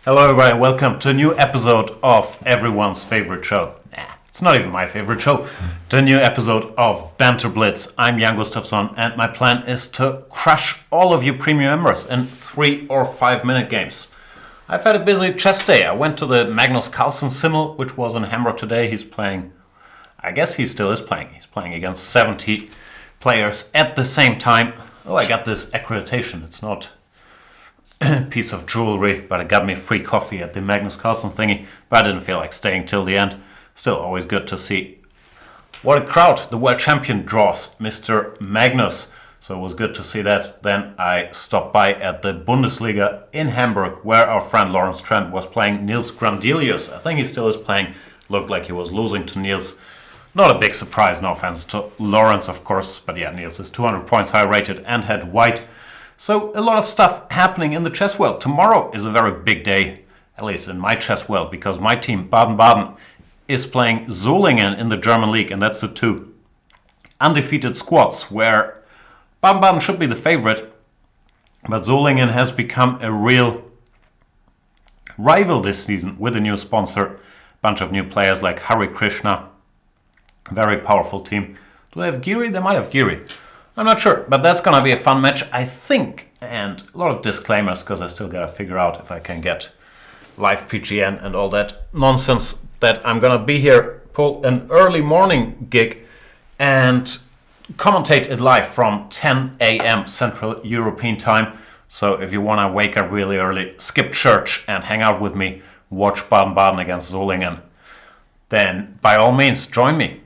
Hello everybody, welcome to a new episode of everyone's favorite show. It's not even my favorite show. To a new episode of Banter Blitz. I'm Jan Gustafsson and my plan is to crush all of you premium members in 3 or 5 minute games. I've had a busy chess day. I went to the Magnus Carlsen Simmel, which was in Hamburg today. He's playing, I guess he still is playing. He's playing against 70 players at the same time. Oh, I got this accreditation. It's not piece of jewelry, but it got me free coffee at the Magnus Carlsen thingy, but I didn't feel like staying till the end. Still always good to see what a crowd the world champion draws, Mr. Magnus. So it was good to see that. Then I stopped by at the Bundesliga in Hamburg, where our friend Lawrence Trent was playing Niels Grandelius. I think he still is playing. Looked like he was losing to Niels. Not a big surprise, no offense to Lawrence, of course, but yeah, Niels is 200 points high rated and had white. So a lot of stuff happening in the chess world. Tomorrow is a very big day, at least in my chess world, because my team, Baden-Baden, is playing Solingen in the German league, and that's the two undefeated squads, where Baden-Baden should be the favorite, but Solingen has become a real rival this season with a new sponsor, bunch of new players like Hari Krishna, very powerful team. Do they have Giri? They might have Giri. I'm not sure, but that's going to be a fun match, I think. And a lot of disclaimers, because I still got to figure out if I can get live PGN and all that nonsense that I'm going to be here, pull an early morning gig and commentate it live from 10 a.m. Central European time. So if you want to wake up really early, skip church and hang out with me, watch Baden-Baden against Solingen, then by all means, join me.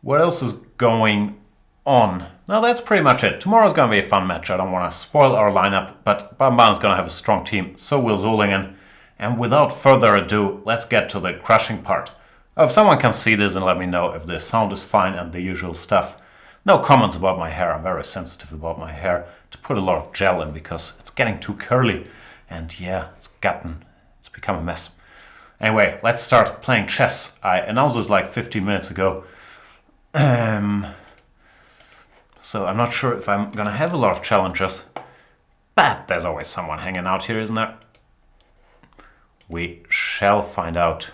What else is going on? No, that's pretty much it. Tomorrow's going to be a fun match. I don't want to spoil our lineup, but Baden-Baden's going to have a strong team. So will Solingen. And without further ado, let's get to the crushing part. If someone can see this and let me know if the sound is fine and the usual stuff. No comments about my hair. I'm very sensitive about my hair. To put a lot of gel in because it's getting too curly. And yeah, it's become a mess. Anyway, let's start playing chess. I announced this like 15 minutes ago. So I'm not sure if I'm gonna have a lot of challenges, but there's always someone hanging out here, isn't there? We shall find out.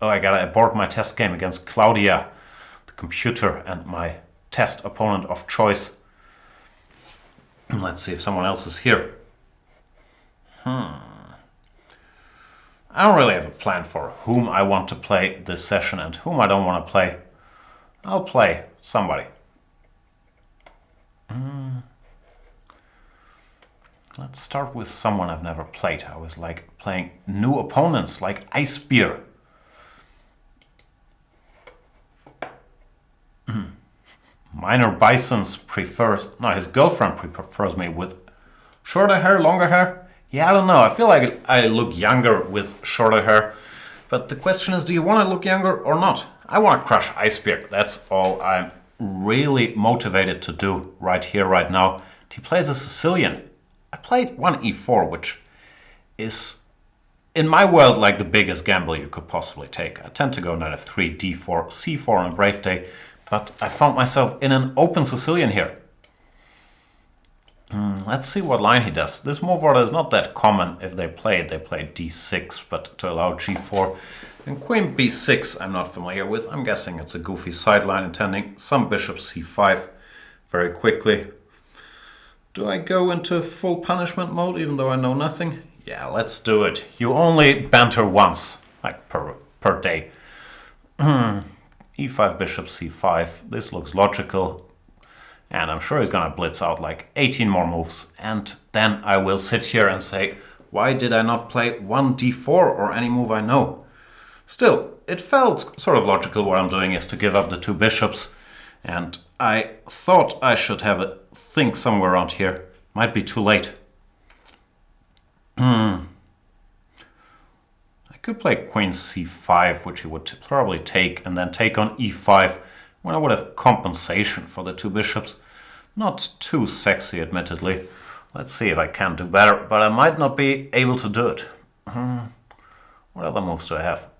Oh, I gotta abort my test game against Claudia, the computer, and my test opponent of choice. Let's see if someone else is here. I don't really have a plan for whom I want to play this session and whom I don't want to play. I'll play somebody. Let's start with someone I've never played. I was like playing new opponents like Ice Beer. Minor Bisons prefers... No, his girlfriend prefers me with shorter hair, longer hair. Yeah, I don't know. I feel like I look younger with shorter hair. But the question is, do you want to look younger or not? I want to crush Ice Beer. That's all I'm really motivated to do right here, right now. He plays a Sicilian. I played one e4, which is, in my world, like the biggest gamble you could possibly take. I tend to go knight f3, d4, c4 on a brave day, but I found myself in an open Sicilian here. Let's see what line he does. This move order is not that common if they play d6, but to allow g4. And queen b6 I'm not familiar with. I'm guessing it's a goofy sideline intending some bishop c5 very quickly. Do I go into full punishment mode even though I know nothing? Yeah, let's do it. You only banter once, like per day. e5 bishop c5. This looks logical. And I'm sure he's gonna blitz out like 18 more moves. And then I will sit here and say, why did I not play one d4 or any move I know? Still, it felt sort of logical. What I'm doing is to give up the 2 bishops. And I thought I should have a think somewhere around here. Might be too late. I could play queen c5, which he would probably take, and then take on e5, when I would have compensation for the 2 bishops. Not too sexy, admittedly. Let's see if I can do better, but I might not be able to do it. What other moves do I have?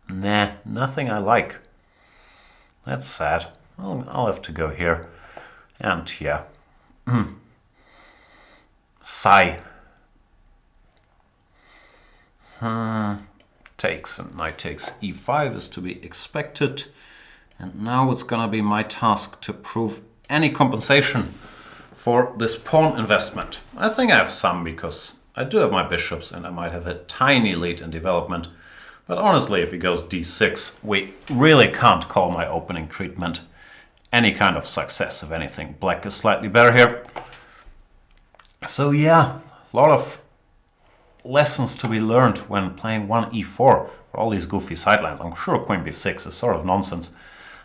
Nah, nothing I like. That's sad. I'll have to go here. And yeah. Sigh. Takes, and knight takes e5 is to be expected. And now it's gonna be my task to prove any compensation for this pawn investment. I think I have some, because I do have my bishops and I might have a tiny lead in development. But honestly, if he goes d6, we really can't call my opening treatment any kind of success. If anything, black is slightly better here. So yeah, a lot of lessons to be learned when playing 1e4 for all these goofy sidelines. I'm sure queen b6 is sort of nonsense,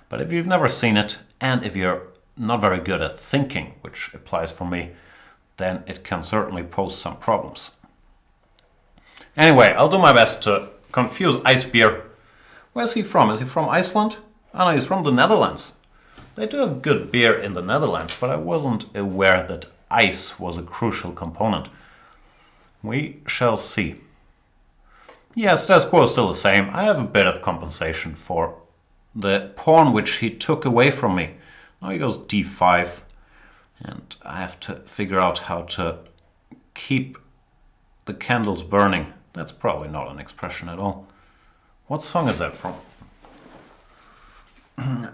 but if you've never seen it, and if you're not very good at thinking, which applies for me, then it can certainly pose some problems. Anyway, I'll do my best to confuse Ice Beer. Where's he from? Is he from Iceland? Oh no, he's from the Netherlands. They do have good beer in the Netherlands, but I wasn't aware that ice was a crucial component. We shall see. Yes, status quo is still the same. I have a bit of compensation for the pawn which he took away from me. Now he goes d5, and I have to figure out how to keep the candles burning. That's probably not an expression at all. What song is that from?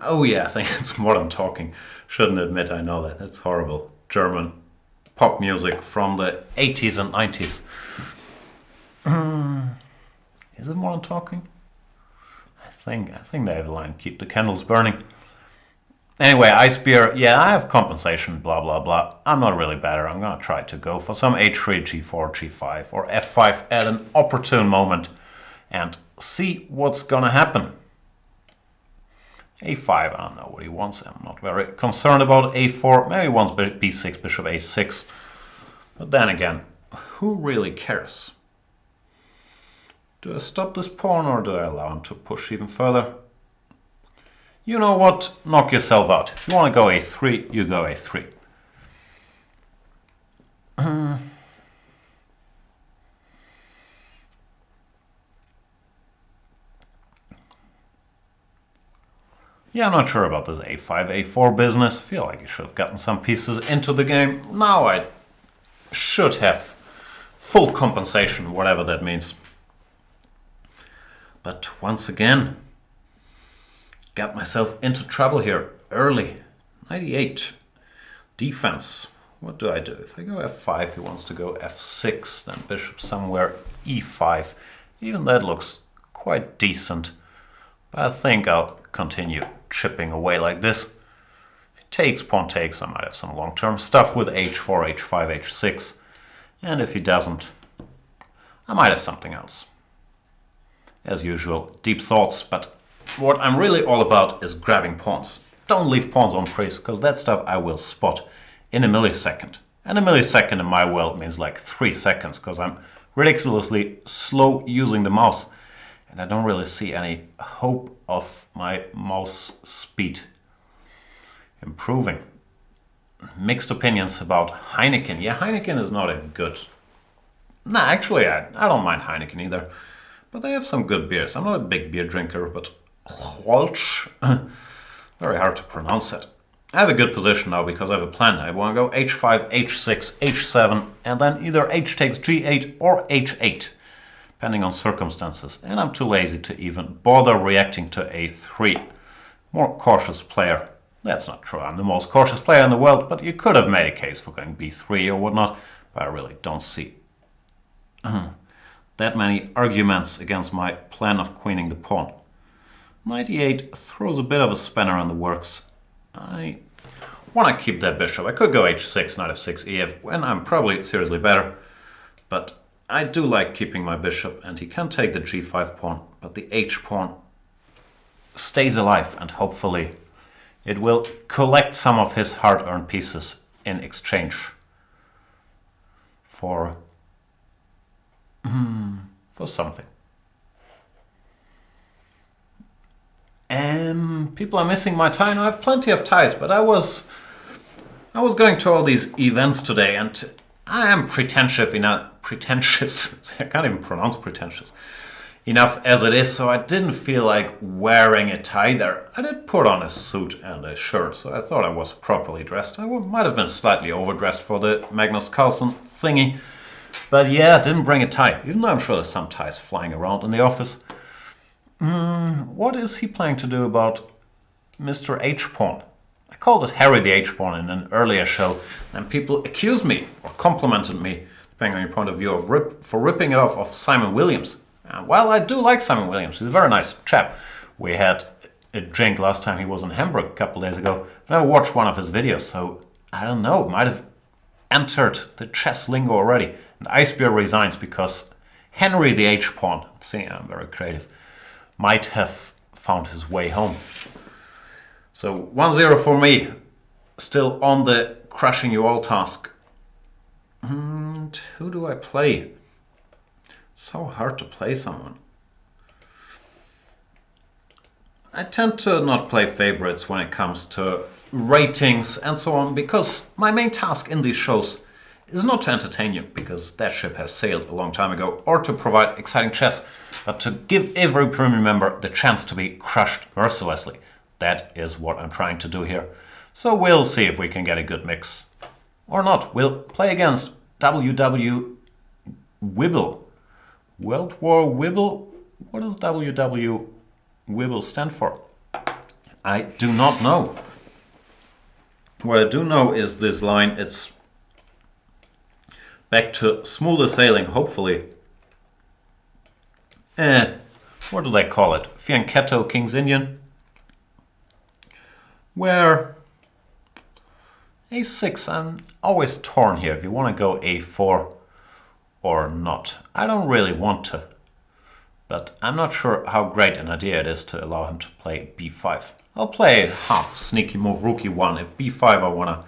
Oh yeah, I think it's Modern Talking. Shouldn't admit I know that. That's horrible. German pop music from the 80s and 90s. Is it Modern Talking? I think they have a line, keep the candles burning. Anyway, Ice Beer, yeah, I have compensation, blah, blah, blah. I'm not really better. I'm going to try to go for some h3, g4, g5, or f5 at an opportune moment and see what's going to happen. a5, I don't know what he wants. I'm not very concerned about a4. Maybe he wants b6, bishop a6. But then again, who really cares? Do I stop this pawn or do I allow him to push even further? You know what? Knock yourself out. If you want to go a3, you go a3. Yeah, I'm not sure about this a5, a4 business. I feel like I should have gotten some pieces into the game. Now I should have full compensation, whatever that means. But once again, got myself into trouble here early. 98. Defense. What do I do? If I go f5, he wants to go f6, then bishop somewhere e5. Even that looks quite decent. But I think I'll continue chipping away like this. If he takes, pawn takes, I might have some long-term stuff with h4, h5, h6. And if he doesn't, I might have something else. As usual, deep thoughts, but what I'm really all about is grabbing pawns. Don't leave pawns on crease, because that stuff I will spot in a millisecond. And a millisecond in my world means like 3 seconds, because I'm ridiculously slow using the mouse. And I don't really see any hope of my mouse speed improving. Mixed opinions about Heineken. Yeah, Heineken is not a good... Nah, actually, I don't mind Heineken either. But they have some good beers. I'm not a big beer drinker, but Holch, very hard to pronounce it. I have a good position now because I have a plan. I want to go h5, h6, h7, and then either h takes g8 or h8, depending on circumstances. And I'm too lazy to even bother reacting to a3. More cautious player. That's not true. I'm the most cautious player in the world, but you could have made a case for going b3 or whatnot, but I really don't see that many arguments against my plan of queening the pawn. 98 throws a bit of a spanner in the works. I want to keep that bishop. I could go h6, knight f6, ef, when I'm probably seriously better. But I do like keeping my bishop, and he can take the g5 pawn, but the h pawn stays alive, and hopefully it will collect some of his hard-earned pieces in exchange for something. People are missing my tie. Now I have plenty of ties, but I was going to all these events today, and I am pretentious. I can't even pronounce pretentious. enough as it is, so I didn't feel like wearing a tie there. I did put on a suit and a shirt, so I thought I was properly dressed. I might have been slightly overdressed for the Magnus Carlsen thingy. But yeah, I didn't bring a tie, even though I'm sure there's some ties flying around in the office. What is he planning to do about Mr. H-Porn? I called it Harry the H-Porn in an earlier show, and people accused me, or complimented me, depending on your point of view, for ripping it off of Simon Williams. Well, I do like Simon Williams. He's a very nice chap. We had a drink last time he was in Hamburg a couple days ago. I've never watched one of his videos, so I don't know. Might have entered the chess lingo already. And Icebear resigns because Henry the H-Pawn, see, I'm very creative, might have found his way home. So 1-0 for me. Still on the crushing you all task. And who do I play? So hard to play someone. I tend to not play favorites when it comes to ratings and so on, because my main task in these shows is not to entertain you, because that ship has sailed a long time ago, or to provide exciting chess, but to give every premium member the chance to be crushed mercilessly. That is what I'm trying to do here. So we'll see if we can get a good mix. Or not. We'll play against WW Wibble. World War Wibble? What does WW Wibble stand for? I do not know. What I do know is this line. It's back to smoother sailing, hopefully. What do they call it? Fianchetto King's Indian. Where A6, I'm always torn here if you want to go A4 or not. I don't really want to, but I'm not sure how great an idea it is to allow him to play B5. I'll play half sneaky move rookie 1. If B5 I want to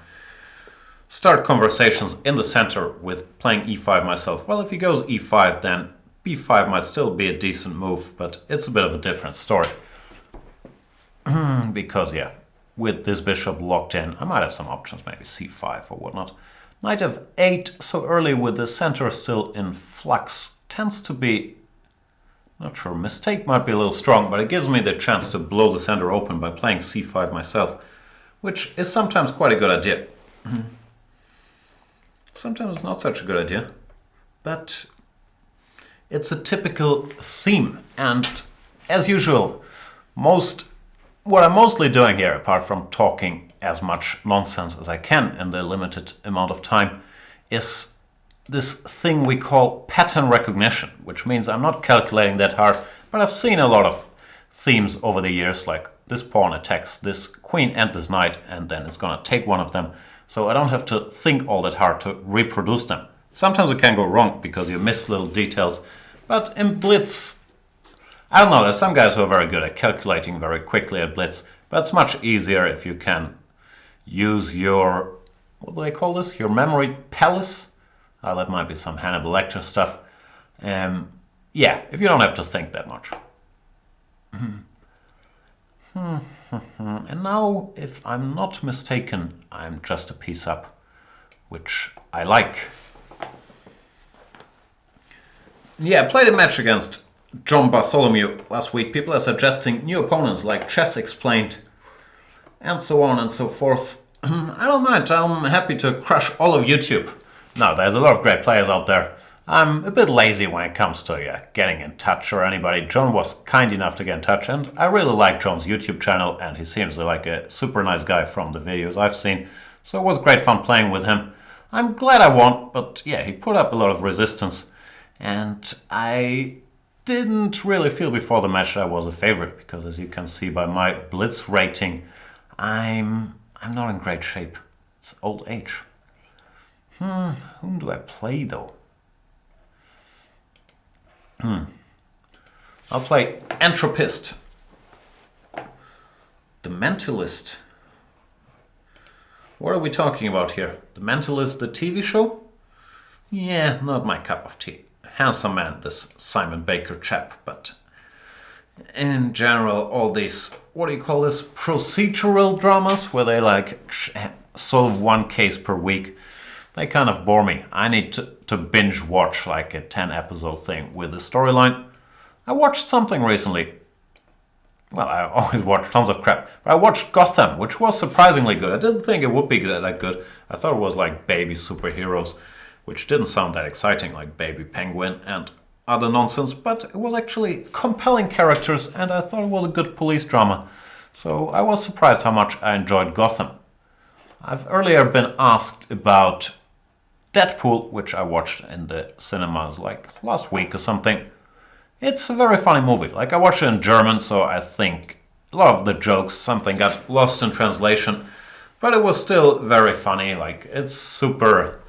start conversations in the center with playing E5 myself. Well, if he goes E5, then B5 might still be a decent move, but it's a bit of a different story. Because, yeah, with this bishop locked in, I might have some options, maybe C5 or whatnot. Knight f8 so early with the center still in flux tends to be, not sure, mistake might be a little strong, but it gives me the chance to blow the center open by playing C5 myself, which is sometimes quite a good idea. Sometimes it's not such a good idea, but it's a typical theme, and as usual, what I'm mostly doing here, apart from talking as much nonsense as I can in the limited amount of time, is this thing we call pattern recognition, which means I'm not calculating that hard, but I've seen a lot of themes over the years, like this pawn attacks this queen and this knight, and then it's gonna take one of them, so I don't have to think all that hard to reproduce them. Sometimes it can go wrong because you miss little details, but in Blitz, I don't know, there's some guys who are very good at calculating very quickly at Blitz, but it's much easier if you can use your, what do they call this? Your memory palace? That might be some Hannibal Lecter stuff. Yeah, if you don't have to think that much. And now, if I'm not mistaken, I'm just a piece up, which I like. Yeah, I played a match against John Bartholomew last week. People are suggesting new opponents like Chess Explained and so on and so forth. I don't mind. I'm happy to crush all of YouTube. No, there's a lot of great players out there. I'm a bit lazy when it comes to getting in touch or anybody. John was kind enough to get in touch, and I really like John's YouTube channel, and he seems like a super nice guy from the videos I've seen. So it was great fun playing with him. I'm glad I won, but yeah, he put up a lot of resistance, and I didn't really feel before the match that I was a favorite, because as you can see by my Blitz rating, I'm not in great shape. It's old age. Whom do I play though? I'll play Entropist. The Mentalist. What are we talking about here? The Mentalist, the TV show? Yeah, not my cup of tea. Handsome man, this Simon Baker chap, but in general, all these, what do you call this, procedural dramas, where they solve one case per week, they kind of bore me. I need to binge watch like a 10 episode thing with a storyline. I watched something recently. Well, I always watch tons of crap. But I watched Gotham, which was surprisingly good. I didn't think it would be that good. I thought it was like baby superheroes, which didn't sound that exciting, like Baby Penguin and other nonsense. But it was actually compelling characters, and I thought it was a good police drama. So I was surprised how much I enjoyed Gotham. I've earlier been asked about Deadpool, which I watched in the cinemas like last week or something. It's a very funny movie. Like, I watched it in German, so I think a lot of the jokes, something got lost in translation. But it was still very funny. Like, it's super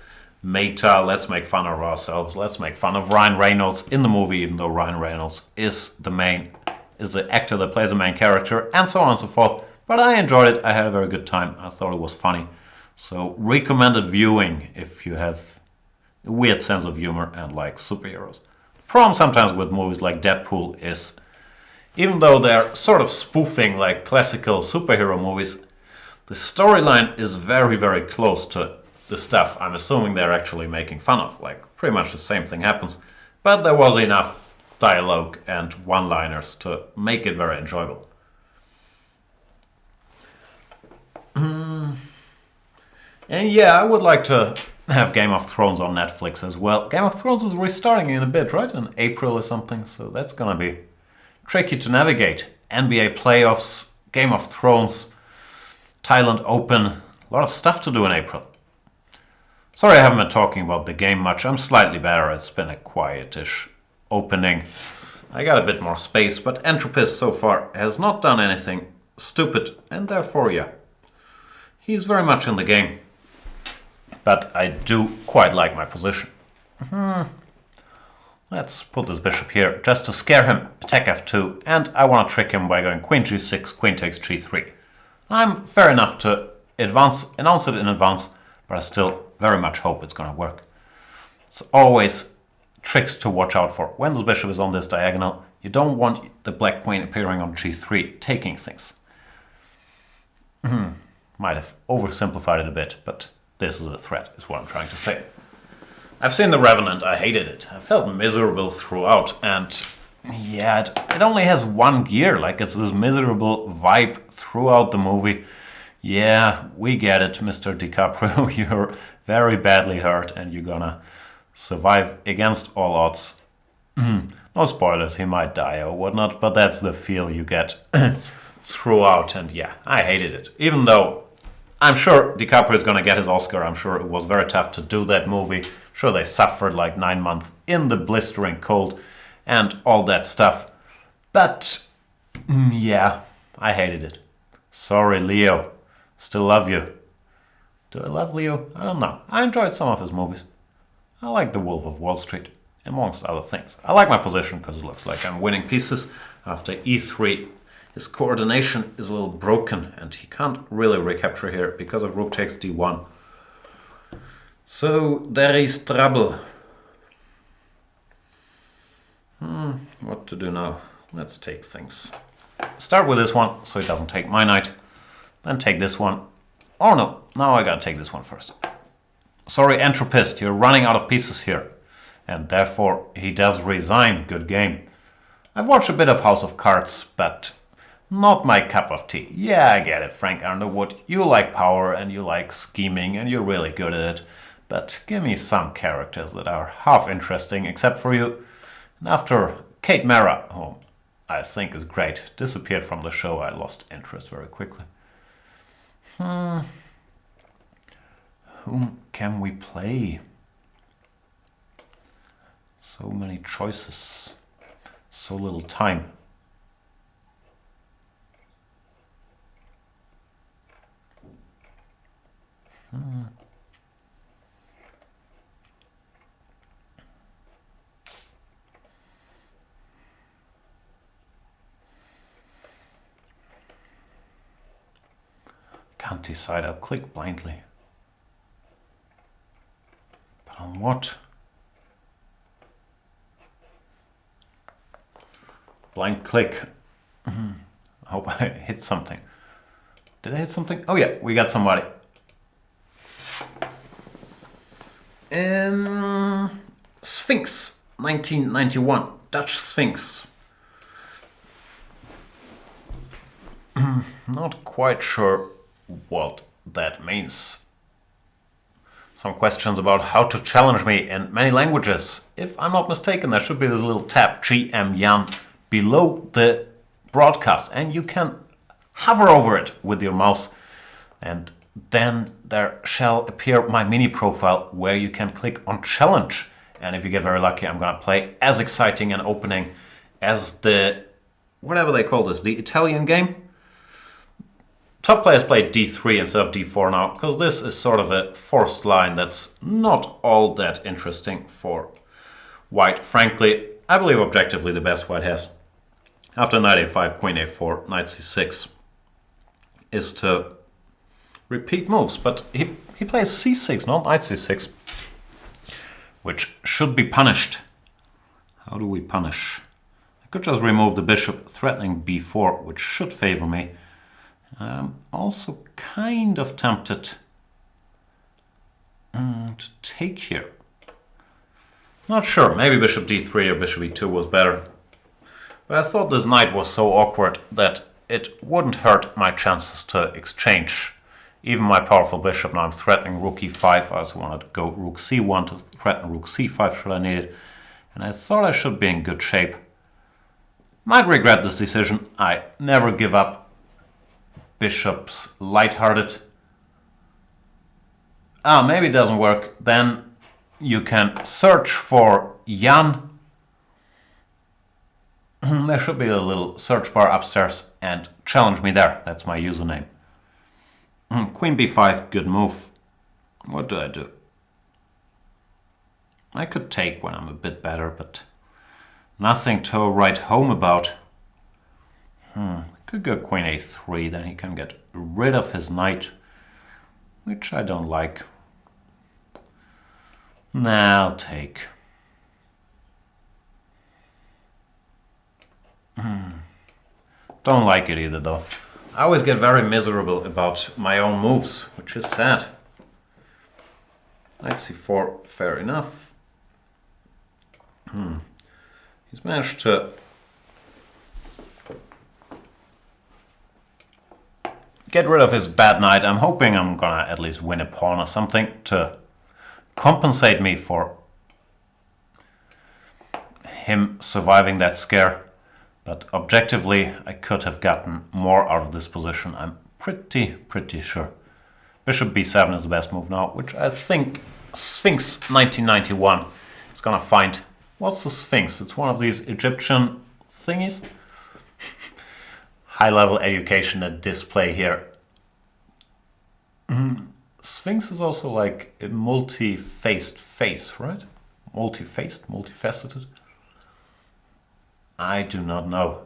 meta. Let's make fun of ourselves. Let's make fun of Ryan Reynolds in the movie, even though Ryan Reynolds is the actor that plays the main character, and so on and so forth. But I enjoyed it. I had a very good time. I thought it was funny. So, recommended viewing if you have a weird sense of humor and like superheroes. Problem sometimes with movies like Deadpool is, even though they're sort of spoofing like classical superhero movies, the storyline is very, very close to the stuff I'm assuming they're actually making fun of. Like, pretty much the same thing happens. But there was enough dialogue and one-liners to make it very enjoyable. And yeah, I would like to have Game of Thrones on Netflix as well. Game of Thrones is restarting in a bit, right? In April or something, so that's gonna be tricky to navigate. NBA playoffs, Game of Thrones, Thailand Open, a lot of stuff to do in April. Sorry I haven't been talking about the game much. I'm slightly better. It's been a quietish opening. I got a bit more space, but Entropist so far has not done anything stupid, and therefore, yeah, he's very much in the game. But I do quite like my position. Let's put this bishop here just to scare him. Attack f2, and I want to trick him by going queen g6, queen takes g3. I'm fair enough to announce it in advance, but I still very much hope it's going to work. It's always tricks to watch out for. When this bishop is on this diagonal, you don't want the black queen appearing on g3, taking things. Might have oversimplified it a bit, but this is a threat, is what I'm trying to say. I've seen The Revenant, I hated it. I felt miserable throughout, and yeah, it only has one gear, like it's this miserable vibe throughout the movie. Yeah, we get it, Mr. DiCaprio, you're very badly hurt and you're gonna survive against all odds. No spoilers, he might die or whatnot, but that's the feel you get throughout, and yeah, I hated it. Even though I'm sure DiCaprio is going to get his Oscar. I'm sure it was very tough to do that movie. I'm sure they suffered like 9 months in the blistering cold and all that stuff. But, yeah, I hated it. Sorry, Leo. Still love you. Do I love Leo? I don't know. I enjoyed some of his movies. I like The Wolf of Wall Street, amongst other things. I like my position because it looks like I'm winning pieces. After e3, his coordination is a little broken and he can't really recapture here because of rook takes d1. So there is trouble. What to do now? Let's take things. Start with this one so it doesn't take my knight. Then take this one. Oh no, now I gotta take this one first. Sorry, Entropist, you're running out of pieces here. And therefore he does resign. Good game. I've watched a bit of House of Cards, but not my cup of tea. Yeah, I get it, Frank Underwood. You like power and you like scheming and you're really good at it. But give me some characters that are half interesting, except for you. And after Kate Mara, whom I think is great, disappeared from the show, I lost interest very quickly. Whom can we play? So many choices. So little time. Can't decide, I'll click blindly. But on what? Blind click. I hope I hit something. Did I hit something? Oh yeah, we got somebody. Sphinx, 1991. Dutch Sphinx. Not quite sure what that means. Some questions about how to challenge me in many languages. If I'm not mistaken, there should be this little tab GM Jan below the broadcast, and you can hover over it with your mouse, and then there shall appear my mini profile where you can click on challenge. And if you get very lucky, I'm gonna play as exciting an opening as the, whatever they call this, the Italian game. Top players play d3 instead of d4 now, because this is sort of a forced line that's not all that interesting for white. Frankly, I believe objectively the best white has after knight a5, queen a4, knight c6 is to repeat moves, but he plays c6, not knight c6, which should be punished. How do we punish? I could just remove the bishop, threatening b4, which should favor me. I'm also kind of tempted to take here. Not sure, maybe bishop d3 or bishop e2 was better. But I thought this knight was so awkward that it wouldn't hurt my chances to exchange. Even my powerful bishop, now I'm threatening rook e5. I also wanted to go rook c1 to threaten rook c5 should I need it. And I thought I should be in good shape. Might regret this decision. I never give up. Bishop's lighthearted. Maybe it doesn't work. Then you can search for Jan. There should be a little search bar upstairs and challenge me there. That's my username. Queen b5, good move. What do I do? I could take when I'm a bit better, but nothing to write home about. Could go queen a3, then he can get rid of his knight, which I don't like. Nah, I'll take. Don't like it either, though. I always get very miserable about my own moves, which is sad. Knight c4, fair enough. He's managed to get rid of his bad knight. I'm hoping I'm gonna at least win a pawn or something to compensate me for him surviving that scare. But objectively, I could have gotten more out of this position. I'm pretty sure. Bishop b7 is the best move now, which I think Sphinx 1991 is gonna find. What's the Sphinx? It's one of these Egyptian thingies. High-level education at display here. Sphinx is also like a multi-faced face, right? Multi-faced, multifaceted. I do not know.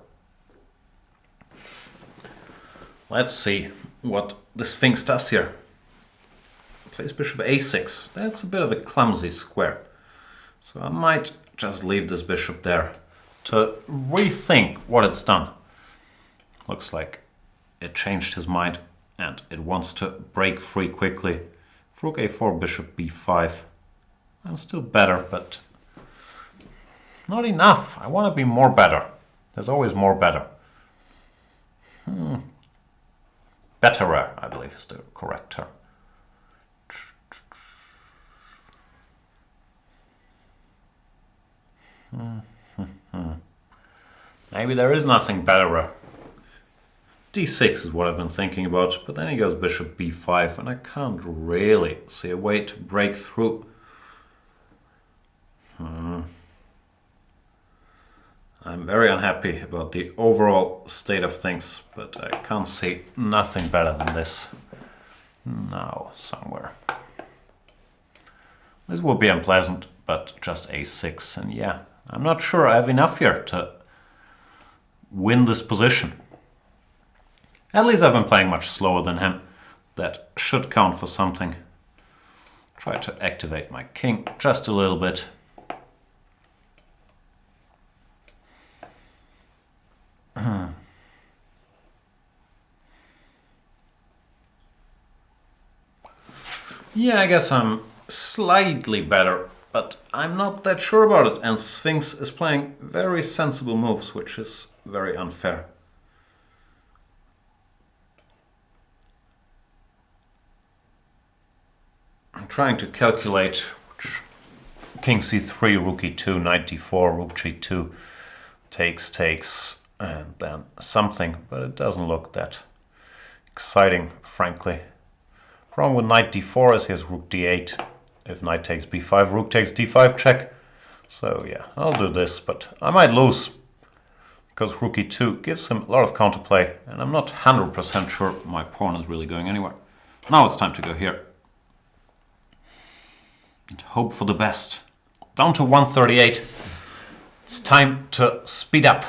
Let's see what the Sphinx does here. Plays bishop a6. That's a bit of a clumsy square. So I might just leave this bishop there to rethink what it's done. Looks like it changed his mind and it wants to break free quickly. Rook a4, bishop b5. I'm still better, but not enough. I want to be more better. There's always more better. Betterer, I believe, is the correct term. Maybe there is nothing betterer. d6 is what I've been thinking about, but then he goes bishop b5, and I can't really see a way to break through. I'm very unhappy about the overall state of things, but I can't see nothing better than this now somewhere. This would be unpleasant, but just a6, and yeah, I'm not sure I have enough here to win this position. At least I've been playing much slower than him. That should count for something. Try to activate my king just a little bit. Yeah, I guess I'm slightly better, but I'm not that sure about it, and Sphinx is playing very sensible moves, which is very unfair. trying to calculate king c3, rook e2, knight d4, rook g2, takes, and then something, but it doesn't look that exciting, frankly. Problem with knight d4 is he has rook d8. If knight takes b5, rook takes d5, check. So yeah, I'll do this, but I might lose because rook e2 gives him a lot of counterplay, and I'm not 100% sure my pawn is really going anywhere. Now it's time to go here and hope for the best. Down to 138. It's time to speed up.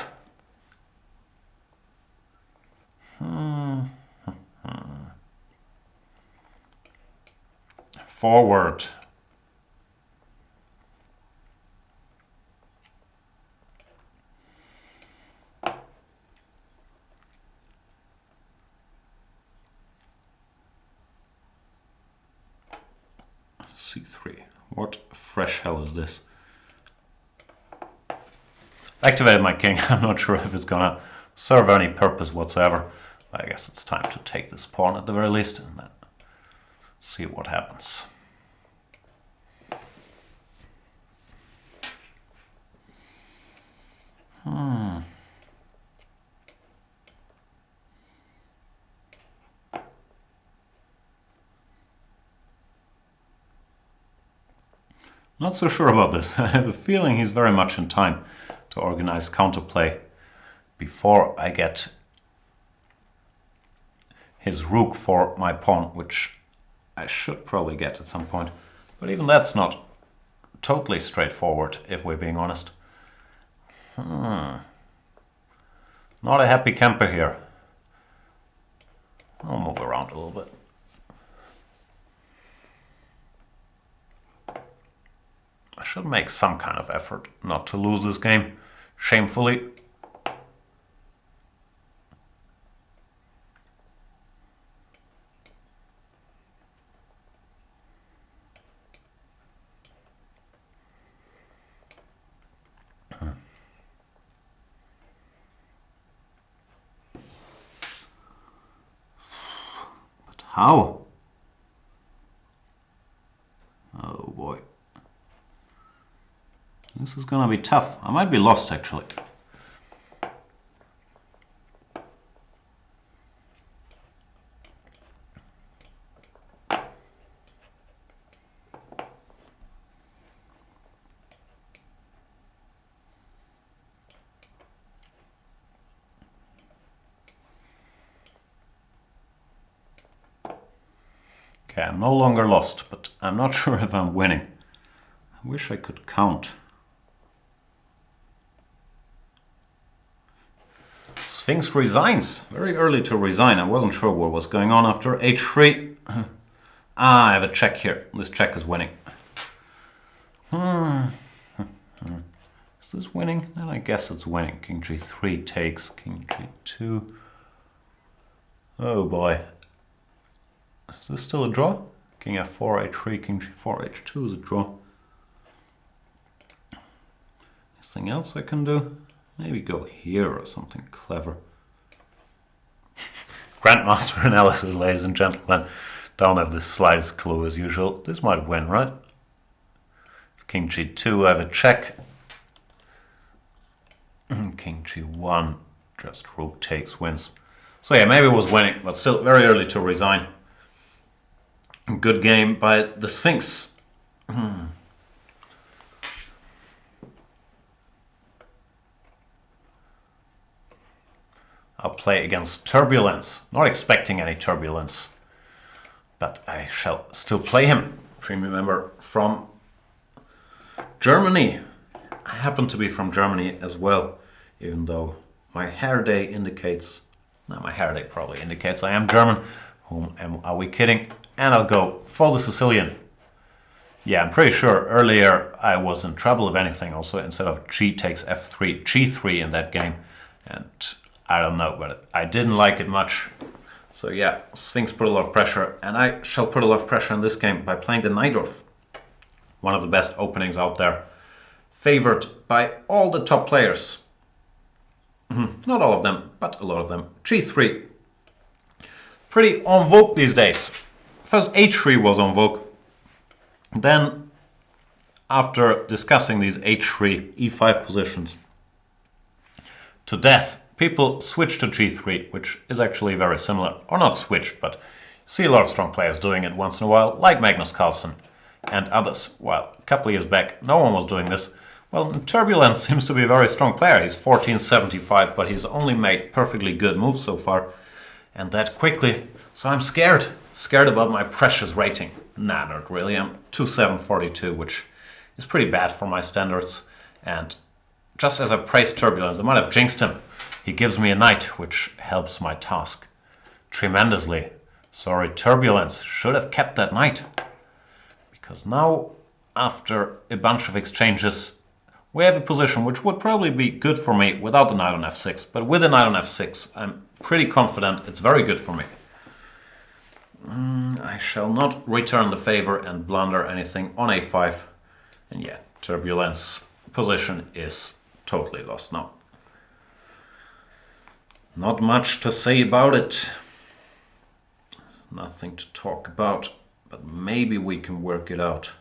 Forward. c3. What fresh hell is this? Activated my king. I'm not sure if it's gonna serve any purpose whatsoever. I guess it's time to take this pawn at the very least and then see what happens. Not so sure about this. I have a feeling he's very much in time to organize counterplay before I get his rook for my pawn, which I should probably get at some point. But even that's not totally straightforward, if we're being honest. Not a happy camper here. I'll move around a little bit. I should make some kind of effort not to lose this game shamefully. But how? Oh boy. This is gonna be tough. I might be lost actually. Okay, I'm no longer lost, but I'm not sure if I'm winning. I wish I could count. Sphinx resigns. Very early to resign. I wasn't sure what was going on after h3. I have a check here. This check is winning. Is this winning? Then I guess it's winning. King g3 takes. King g2. Oh boy. Is this still a draw? King f4, h3, king g4, h2 is a draw. Anything else I can do? Maybe go here or something clever. Grandmaster analysis, ladies and gentlemen. Don't have the slightest clue as usual. This might win, right? King g2, I have a check. King g1, just rook takes, wins. So yeah, maybe it was winning, but still very early to resign. Good game by the Sphinx. I'll play against Turbulence. Not expecting any turbulence, but I shall still play him. Premium member from Germany. I happen to be from Germany as well, even though my hair day indicates, no, my hair day probably indicates I am German. Whom are we kidding? And I'll go for the Sicilian. Yeah, I'm pretty sure earlier I was in trouble, if anything, also instead of g takes f3, g3 in that game. And I don't know, but I didn't like it much. So yeah, Sphinx put a lot of pressure, and I shall put a lot of pressure in this game by playing the Najdorf. One of the best openings out there. Favored by all the top players. Not all of them, but a lot of them. g3. Pretty en vogue these days. First h3 was en vogue. Then, after discussing these h3, e5 positions to death, people switch to g3, which is actually very similar. Or not switched, but see a lot of strong players doing it once in a while, like Magnus Carlsen and others. Well, a couple of years back, no one was doing this. Well, Turbulence seems to be a very strong player. He's 1475, but he's only made perfectly good moves so far. And that quickly. So I'm scared. Scared about my precious rating. Nah, not really. I'm 2742, which is pretty bad for my standards. And just as I praised Turbulence, I might have jinxed him. He gives me a knight, which helps my task tremendously. Sorry, Turbulence. Should have kept that knight. Because now, after a bunch of exchanges, we have a position which would probably be good for me without the knight on f6. But with the knight on f6, I'm pretty confident it's very good for me. I shall not return the favor and blunder anything on a5. And yeah, Turbulence position is totally lost now. Not much to say about it. Nothing to talk about, but maybe we can work it out.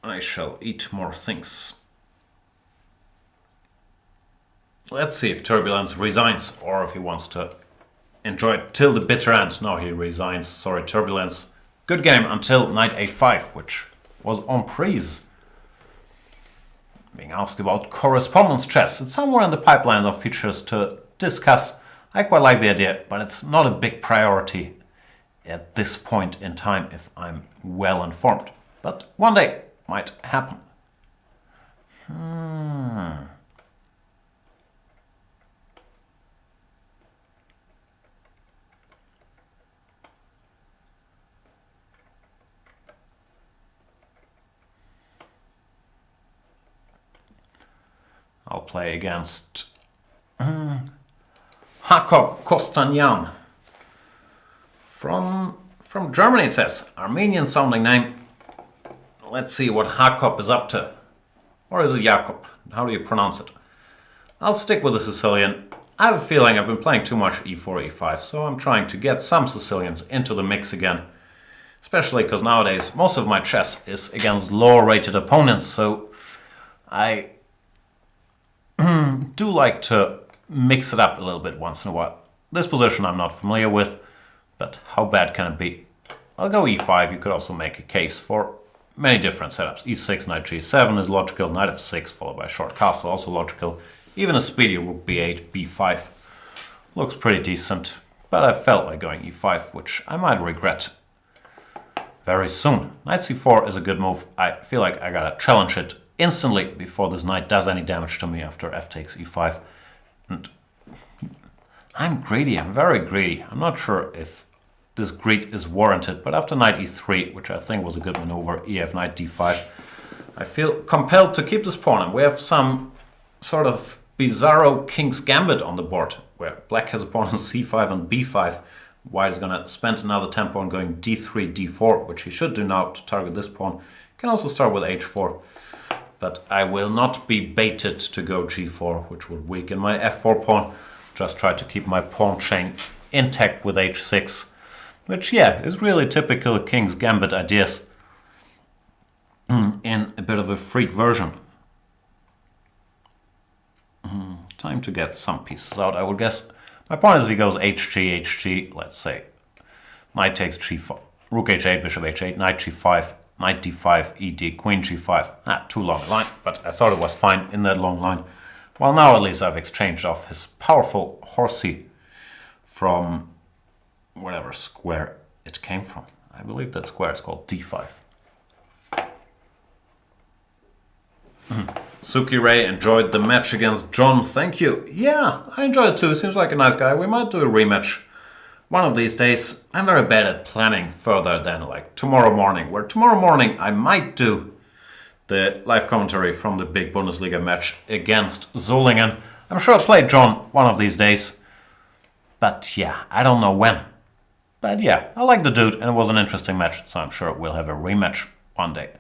I shall eat more things. Let's see if Turbulence resigns or if he wants to enjoy it till the bitter end. No, he resigns. Sorry, Turbulence. Good game until knight a5, which was en prise. Being asked about correspondence chess. It's somewhere in the pipeline of features to discuss. I quite like the idea, but it's not a big priority at this point in time if I'm well informed. But one day might happen. I'll play against Jakob Kostanyan from Germany, it says. Armenian sounding name. Let's see what Jakob is up to. Or is it Jakob? How do you pronounce it? I'll stick with the Sicilian. I have a feeling I've been playing too much e4, e5, so I'm trying to get some Sicilians into the mix again. Especially because nowadays most of my chess is against lower rated opponents, so I do like to mix it up a little bit once in a while. This position I'm not familiar with, but how bad can it be? I'll go e5. You could also make a case for many different setups. e6, knight g7 is logical, knight f6 followed by a short castle, also logical. Even a speedy rook b8, b5 looks pretty decent, but I felt like going e5, which I might regret very soon. Knight c4 is a good move. I feel like I gotta challenge it instantly before this knight does any damage to me after f takes e5. And I'm greedy, I'm very greedy. I'm not sure if this greed is warranted, but after knight e3, which I think was a good maneuver, ef knight d5, I feel compelled to keep this pawn. And we have some sort of bizarro king's gambit on the board, where black has a pawn on c5 and b5. White is going to spend another tempo on going d3, d4, which he should do now to target this pawn. Can also start with h4. But I will not be baited to go g4, which would weaken my f4 pawn. Just try to keep my pawn chain intact with h6, which, yeah, is really typical King's Gambit ideas in a bit of a freak version. Time to get some pieces out, I would guess. My point is if he goes hg, hg, let's say knight takes g4, rook h8, bishop h8, knight g5, knight d5, ed, queen g5. Too long a line, but I thought it was fine in that long line. Well, now at least I've exchanged off his powerful horsey from whatever square it came from. I believe that square is called d5. Suki Ray enjoyed the match against John. Thank you. Yeah, I enjoyed it too. Seems like a nice guy. We might do a rematch one of these days. I'm very bad at planning further than like tomorrow morning, where tomorrow morning I might do the live commentary from the big Bundesliga match against Solingen. I'm sure I'll play John one of these days. But yeah, I don't know when. But yeah, I like the dude and it was an interesting match, so I'm sure we'll have a rematch one day.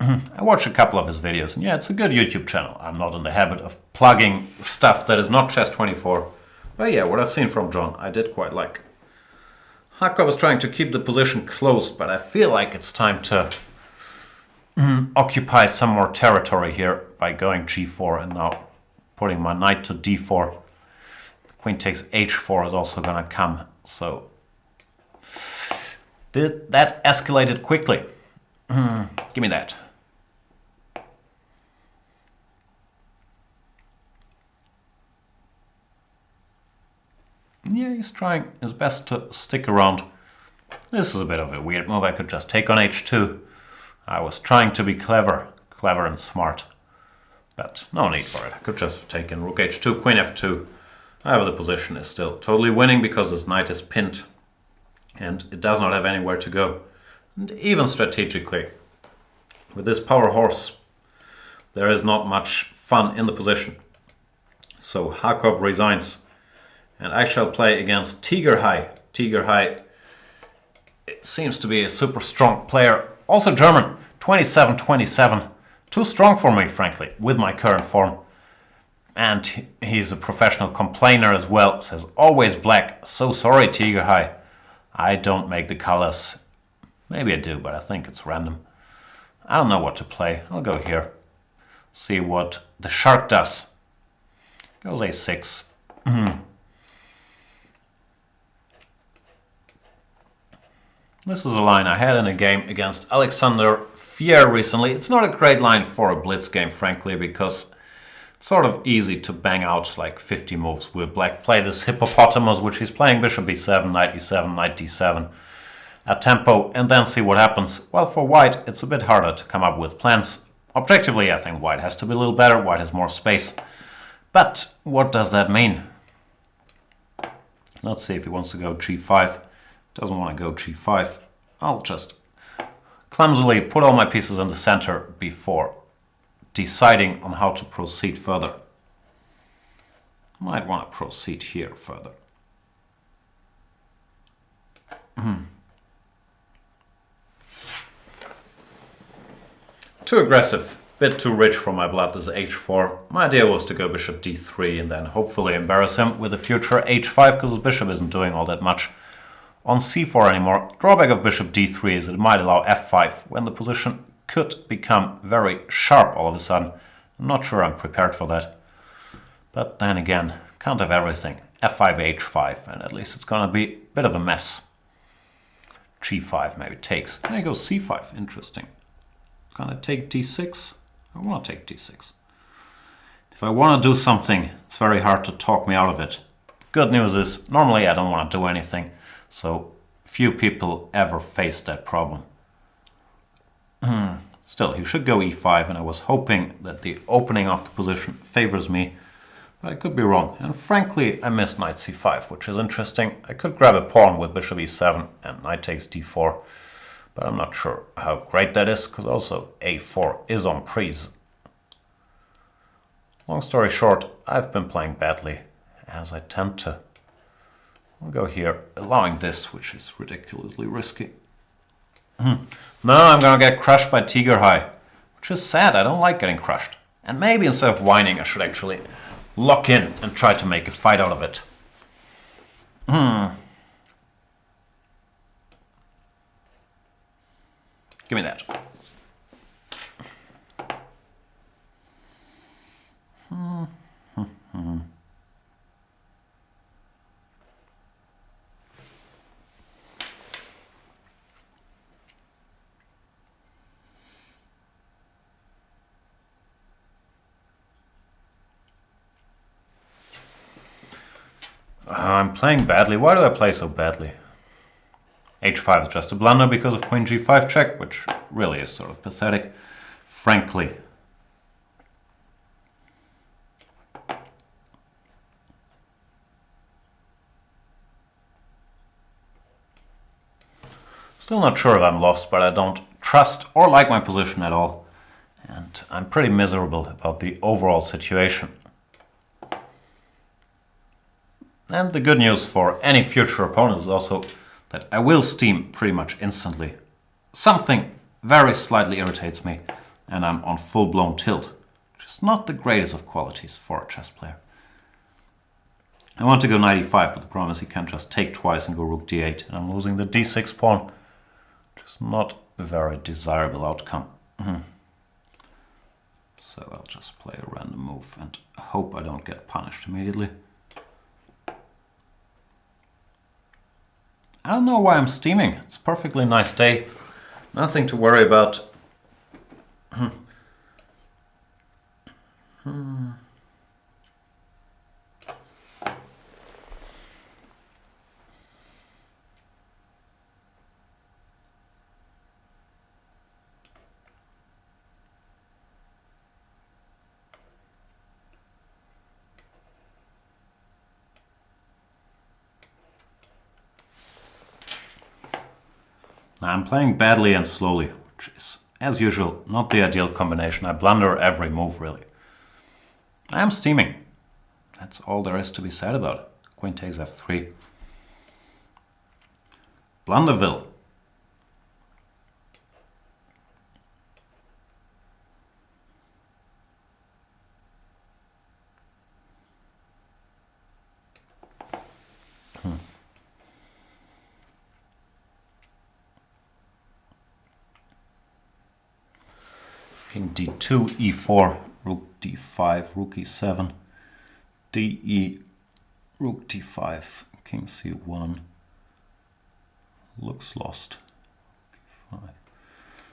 I watch a couple of his videos, and yeah, it's a good YouTube channel. I'm not in the habit of plugging stuff that is not Chess24. But yeah, what I've seen from John, I did quite like. Hakov is trying to keep the position closed, but I feel like it's time to occupy some more territory here by going g4 and now putting my knight to d4. Queen takes h4 is also gonna come, so that escalated quickly. Give me that. Yeah, he's trying his best to stick around. This is a bit of a weird move. I could just take on h2. I was trying to be clever and smart. But no need for it. I could just have taken rook h2, queen f2. However, the position is still totally winning because this knight is pinned. And it does not have anywhere to go. And even strategically, with this power horse, there is not much fun in the position. So Hakov resigns. And I shall play against Tiger High. Tiger High seems to be a super strong player. Also German, 27-27. Too strong for me, frankly, with my current form. And he's a professional complainer as well. Says, always black. So sorry, Tiger High. I don't make the colors. Maybe I do, but I think it's random. I don't know what to play. I'll go here. See what the shark does. Goes a6. This is a line I had in a game against Alexander Fier recently. It's not a great line for a blitz game, frankly, because it's sort of easy to bang out like 50 moves with black. Play this hippopotamus, which he's playing bishop b7, knight e7, knight d7 at tempo, and then see what happens. Well, for white, it's a bit harder to come up with plans. Objectively, I think white has to be a little better. White has more space. But what does that mean? Let's see if he wants to go g5. Doesn't want to go g5. I'll just clumsily put all my pieces in the center before deciding on how to proceed further. Might want to proceed here further. Too aggressive. Bit too rich for my blood, this h4. My idea was to go bishop d3 and then hopefully embarrass him with a future h5 because his bishop isn't doing all that much on c4 anymore. Drawback of bishop d3 is it might allow f5 when the position could become very sharp all of a sudden. I'm not sure I'm prepared for that. But then again, can't have everything. f5, h5, and at least it's gonna be a bit of a mess. g5 maybe takes. There you go, c5, interesting. Gonna take d6? I want to take d6. If I want to do something, it's very hard to talk me out of it. Good news is, normally I don't want to do anything, so few people ever face that problem. Still, he should go e5, and I was hoping that the opening of the position favors me, but I could be wrong. And frankly, I missed knight c5, which is interesting. I could grab a pawn with bishop e7 and knight takes d4. But I'm not sure how great that is, because also a4 is on prise. Long story short, I've been playing badly, as I tend to. I'll go here, allowing this, which is ridiculously risky. Now I'm gonna get crushed by Tiger High, which is sad. I don't like getting crushed. And maybe instead of whining, I should actually lock in and try to make a fight out of it. Give me that. I'm playing badly. Why do I play so badly? h5 is just a blunder because of queen g5 check, which really is sort of pathetic, frankly. Still not sure if I'm lost, but I don't trust or like my position at all. And I'm pretty miserable about the overall situation. And the good news for any future opponent is also that I will steam pretty much instantly. Something very slightly irritates me. and I'm on full-blown tilt, which is not the greatest of qualities for a chess player. I want to go knight e5, but the problem is he can't just take twice and go rook d8, and I'm losing the d6 pawn, which is not a very desirable outcome. So I'll just play a random move and hope I don't get punished immediately. I don't know why I'm steaming. It's a perfectly nice day. Nothing to worry about. Now I'm playing badly and slowly, which is, as usual, not the ideal combination. I blunder every move, really. I am steaming. That's all there is to be said about it. Queen takes f3. Blunderville. King d2, e4, rook d5, rook e7, de, rook d5, king c1. Looks lost.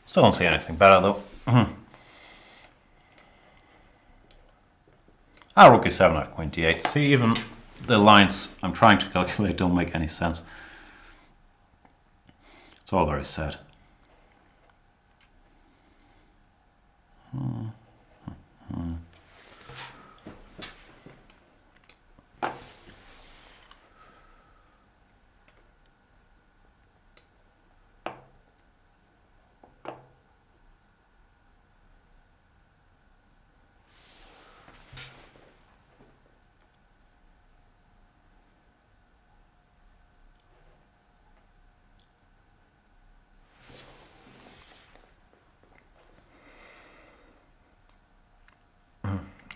Still don't see anything better though. Rook e7, I have queen d8. See, even the lines I'm trying to calculate don't make any sense. It's all very sad.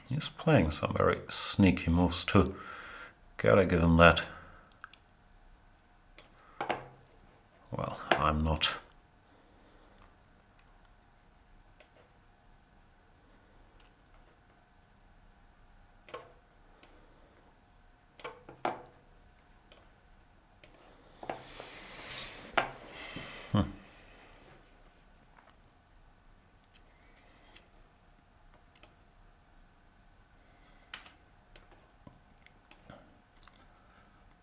He's playing some very sneaky moves too. Gotta give him that. Well, I'm not.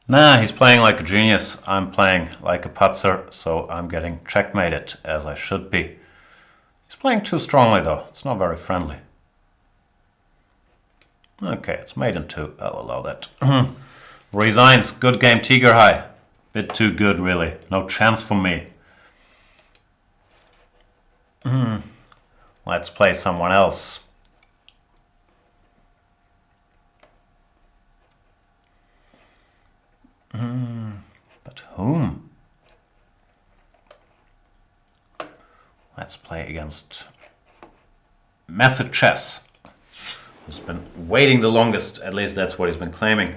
Nah, he's playing like a genius. I'm playing like a putzer, so I'm getting checkmated, as I should be. He's playing too strongly, though. It's not very friendly. Okay, it's mate in 2. I'll allow that. Resigns. Good game, Tiger High. Bit too good, really. No chance for me. Let's play someone else. But whom? Let's play against Method Chess, who's been waiting the longest. At least that's what he's been claiming.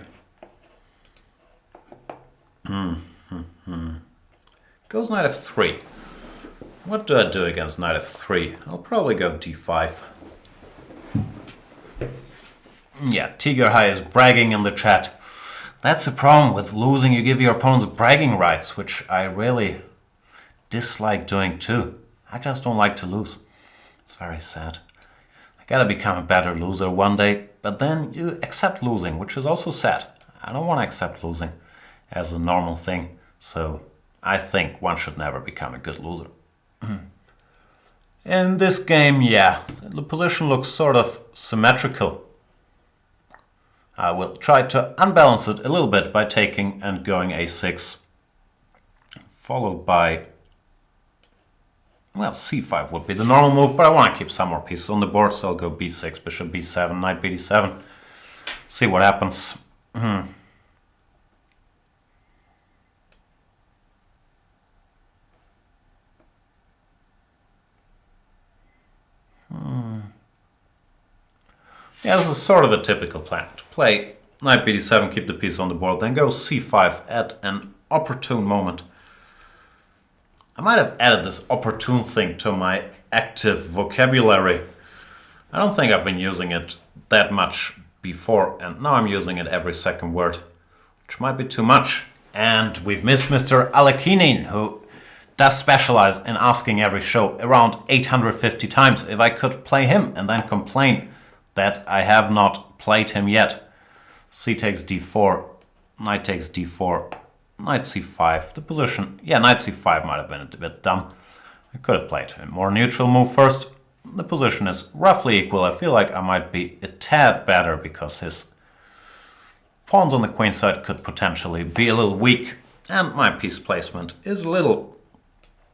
Goes knight f3. What do I do against knight f3? I'll probably go d5. Yeah, Tiger High is bragging in the chat. That's the problem with losing. You give your opponents bragging rights, which I really dislike doing too. I just don't like to lose. It's very sad. I gotta become a better loser one day, but then you accept losing, which is also sad. I don't want to accept losing as a normal thing, so I think one should never become a good loser. In this game, yeah, the position looks sort of symmetrical. I will try to unbalance it a little bit by taking and going a6, followed by, well, c5 would be the normal move, but I want to keep some more pieces on the board, so I'll go b6, bishop b7, knight bd7, see what happens. Yeah, this is sort of a typical plan. To play knight bd7, keep the piece on the board, then go c5 at an opportune moment. I might have added this opportune thing to my active vocabulary. I don't think I've been using it that much before, and now I'm using it every second word, which might be too much. And we've missed Mr. Alekinin, who does specialize in asking every show around 850 times if I could play him, and then complain that I have not played him yet. C takes d4, knight takes d4, knight c5. The position, yeah, knight c5 might have been a bit dumb. I could have played a more neutral move first. The position is roughly equal. I feel like I might be a tad better because his pawns on the queen side could potentially be a little weak, and my piece placement is a little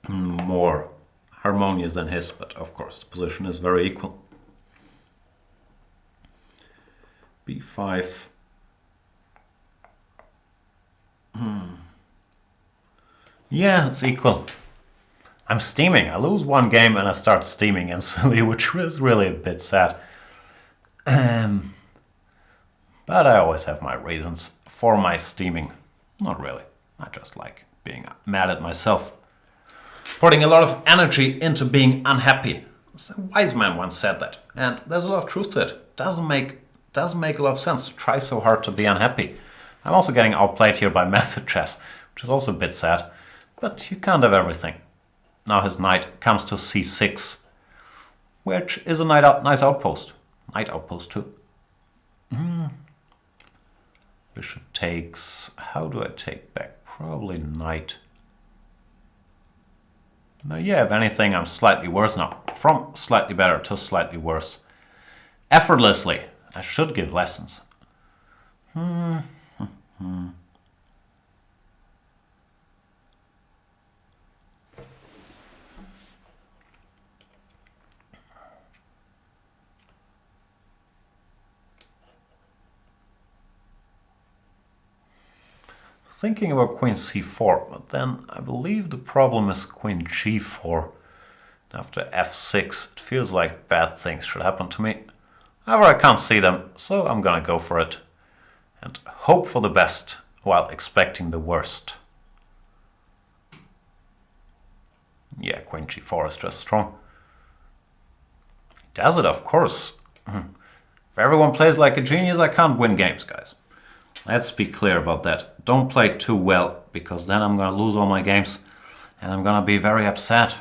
more harmonious than his, but of course the position is very equal. b5. Yeah, it's equal. I'm steaming. I lose one game and I start steaming instantly, which is really a bit sad. But I always have my reasons for my steaming. Not really. I just like being mad at myself. Putting a lot of energy into being unhappy. A wise man once said that, and there's a lot of truth to it. Doesn't make a lot of sense to try so hard to be unhappy. I'm also getting outplayed here by method chess, which is also a bit sad, but you can't have everything. Now his knight comes to c6, which is a nice outpost. Knight outpost too. Bishop takes... How do I take back? Probably knight. Now, yeah, if anything, I'm slightly worse now. From slightly better to slightly worse. Effortlessly. I should give lessons. Thinking about queen c4, but then I believe the problem is queen g4. After f6, it feels like bad things should happen to me. However, I can't see them, so I'm gonna go for it and hope for the best while expecting the worst. Yeah, queen g4 is just strong. Does it, of course. If everyone plays like a genius, I can't win games, guys. Let's be clear about that. Don't play too well, because then I'm gonna lose all my games and I'm gonna be very upset.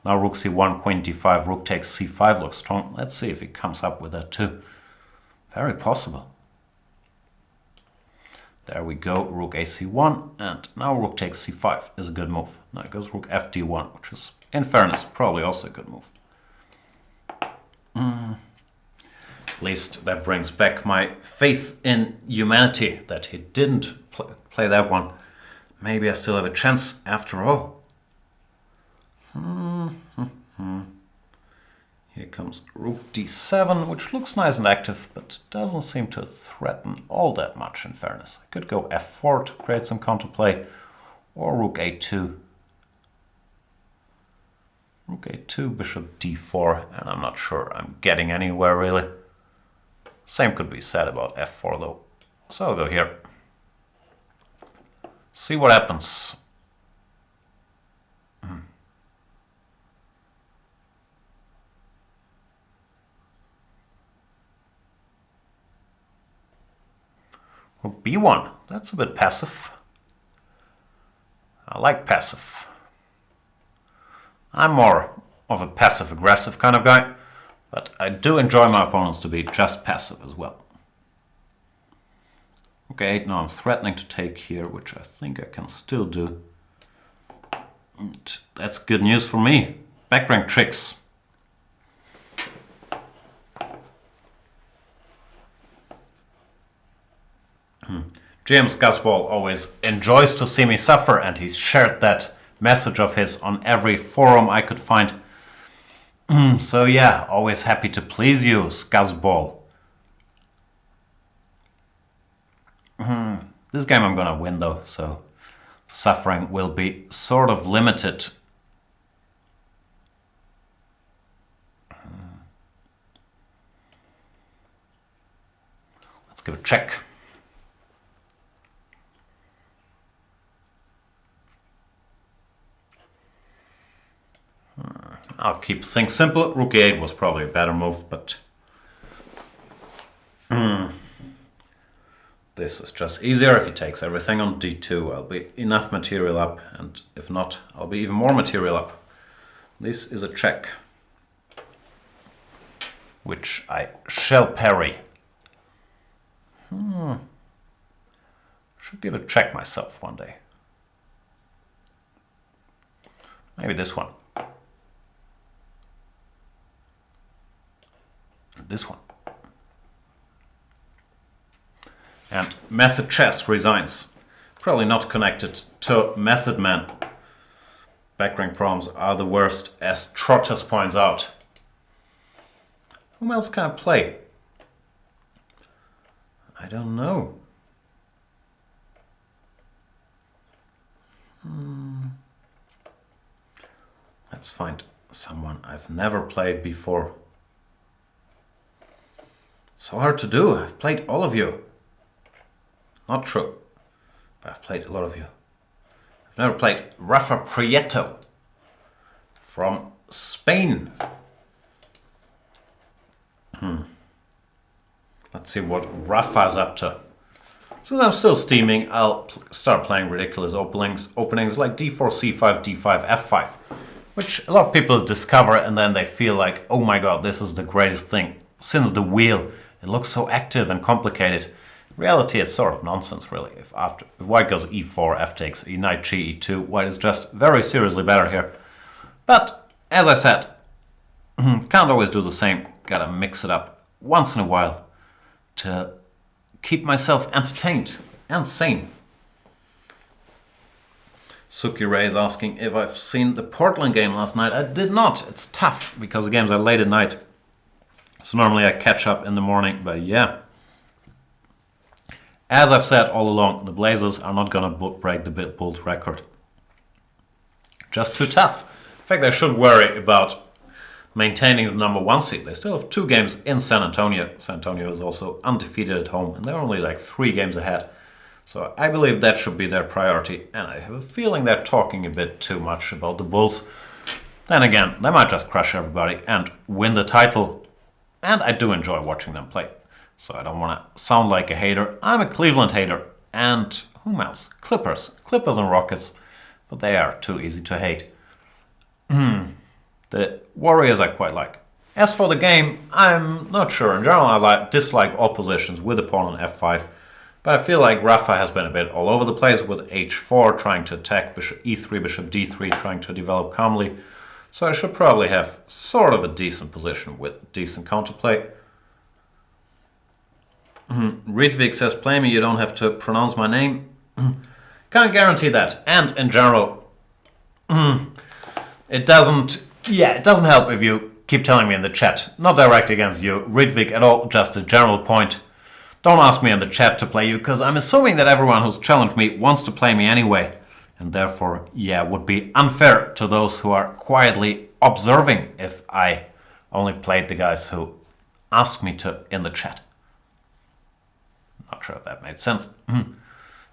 Now rook c1, queen d5, rook takes c5 looks strong. Let's see if he comes up with that too. Very possible. There we go, rook ac1, and now rook takes c5 is a good move. Now it goes rook fd1, which is, in fairness, probably also a good move. At least that brings back my faith in humanity that he didn't play that one. Maybe I still have a chance after all. Here comes rook d7, which looks nice and active, but doesn't seem to threaten all that much, in fairness. I could go f4 to create some counterplay, or rook a2. Rook a2, bishop d4, and I'm not sure I'm getting anywhere really. Same could be said about f4 though. So I'll go here. See what happens. Rook b1, that's a bit passive. I like passive. I'm more of a passive-aggressive kind of guy, but I do enjoy my opponents to be just passive as well. Okay, now I'm threatening to take here, which I think I can still do. And that's good news for me. Backrank tricks. James Gusball always enjoys to see me suffer, and he's shared that message of his on every forum I could find. So yeah, always happy to please you, Scuzzball. This game I'm gonna win though, so suffering will be sort of limited. Let's give a check. I'll keep things simple. Rook e8 was probably a better move, but this is just easier. If he takes everything on d2, I'll be enough material up, and if not, I'll be even more material up. This is a check, which I shall parry. Should give a check myself one day. Maybe this one. This one. And Method Chess resigns. Probably not connected to Method Man. Backrank problems are the worst, as Trotters points out. Whom else can I play? I don't know. Let's find someone I've never played before. So hard to do. I've played all of you. Not true, but I've played a lot of you. I've never played Rafa Prieto from Spain. Let's see what Rafa's up to. Since I'm still steaming, I'll start playing ridiculous openings like d4, c5, d5, f5, which a lot of people discover and then they feel like, oh my god, this is the greatest thing. Since the wheel, it looks so active and complicated. In reality, it's sort of nonsense, really. If white goes e4, f takes, knight g, e2, white is just very seriously better here. But, as I said, can't always do the same. Gotta mix it up once in a while to keep myself entertained and sane. Suki Ray is asking if I've seen the Portland game last night. I did not. It's tough because the games are late at night. So normally I catch up in the morning, but yeah. As I've said all along, the Blazers are not going to break the Bulls record. Just too tough. In fact, I should worry about maintaining the number 1 seed. They still have 2 games in San Antonio. San Antonio is also undefeated at home, and they're only like 3 games ahead. So I believe that should be their priority, and I have a feeling they're talking a bit too much about the Bulls. Then again, they might just crush everybody and win the title. And I do enjoy watching them play. So I don't want to sound like a hater. I'm a Cleveland hater. And whom else? Clippers. Clippers and Rockets. But they are too easy to hate. The Warriors I quite like. As for the game, I'm not sure. In general, I dislike all positions with the pawn on f5. But I feel like Rafa has been a bit all over the place with h4, trying to attack bishop e3, bishop d3, trying to develop calmly. So I should probably have sort of a decent position with decent counterplay. Rydvik says, play me, you don't have to pronounce my name. Can't guarantee that. And in general, it doesn't help if you keep telling me in the chat. Not direct against you, Rydvik, at all, just a general point. Don't ask me in the chat to play you, because I'm assuming that everyone who's challenged me wants to play me anyway. And therefore, would be unfair to those who are quietly observing if I only played the guys who asked me to in the chat. Not sure if that made sense.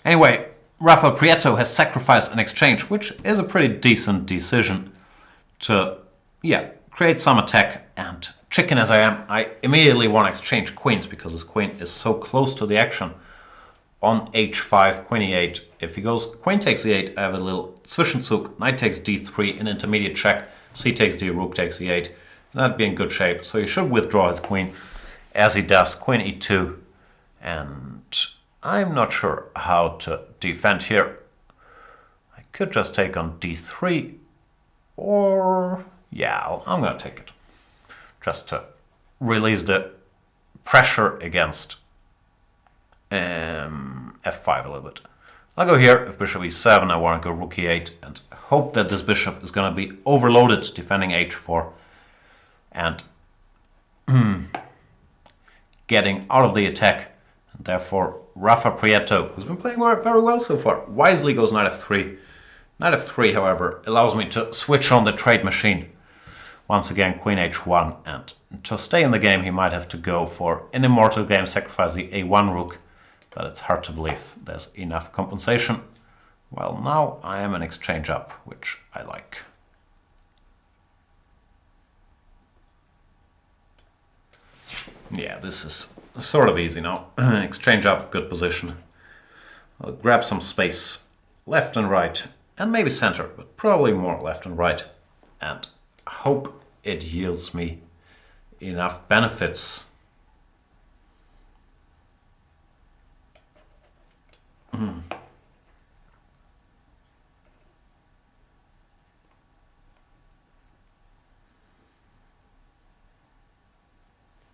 Anyway, Rafael Prieto has sacrificed an exchange, which is a pretty decent decision to, create some attack. And chicken as I am, I immediately want to exchange queens because his queen is so close to the action. On h5, queen e8. If he goes queen takes e8, I have a little Zwischenzug. Knight takes d3, an intermediate check. C takes d, rook takes e8. And that'd be in good shape. So he should withdraw his queen, as he does. Queen e2. And I'm not sure how to defend here. I could just take on d3. Or, I'm going to take it. Just to release the pressure against f5 a little bit. I'll go here. If bishop e7, I want to go rook e8 and hope that this bishop is going to be overloaded defending h4 and getting out of the attack. And therefore, Rafa Prieto, who's been playing very well so far, wisely goes knight f3. Knight f3, however, allows me to switch on the trade machine. Once again, queen h1 and to stay in the game, he might have to go for an immortal game, sacrifice the a1 rook. But it's hard to believe there's enough compensation. Well, now I am an exchange up, which I like. Yeah, this is sort of easy now. Exchange up, good position. I'll grab some space left and right, and maybe center, but probably more left and right. And hope it yields me enough benefits.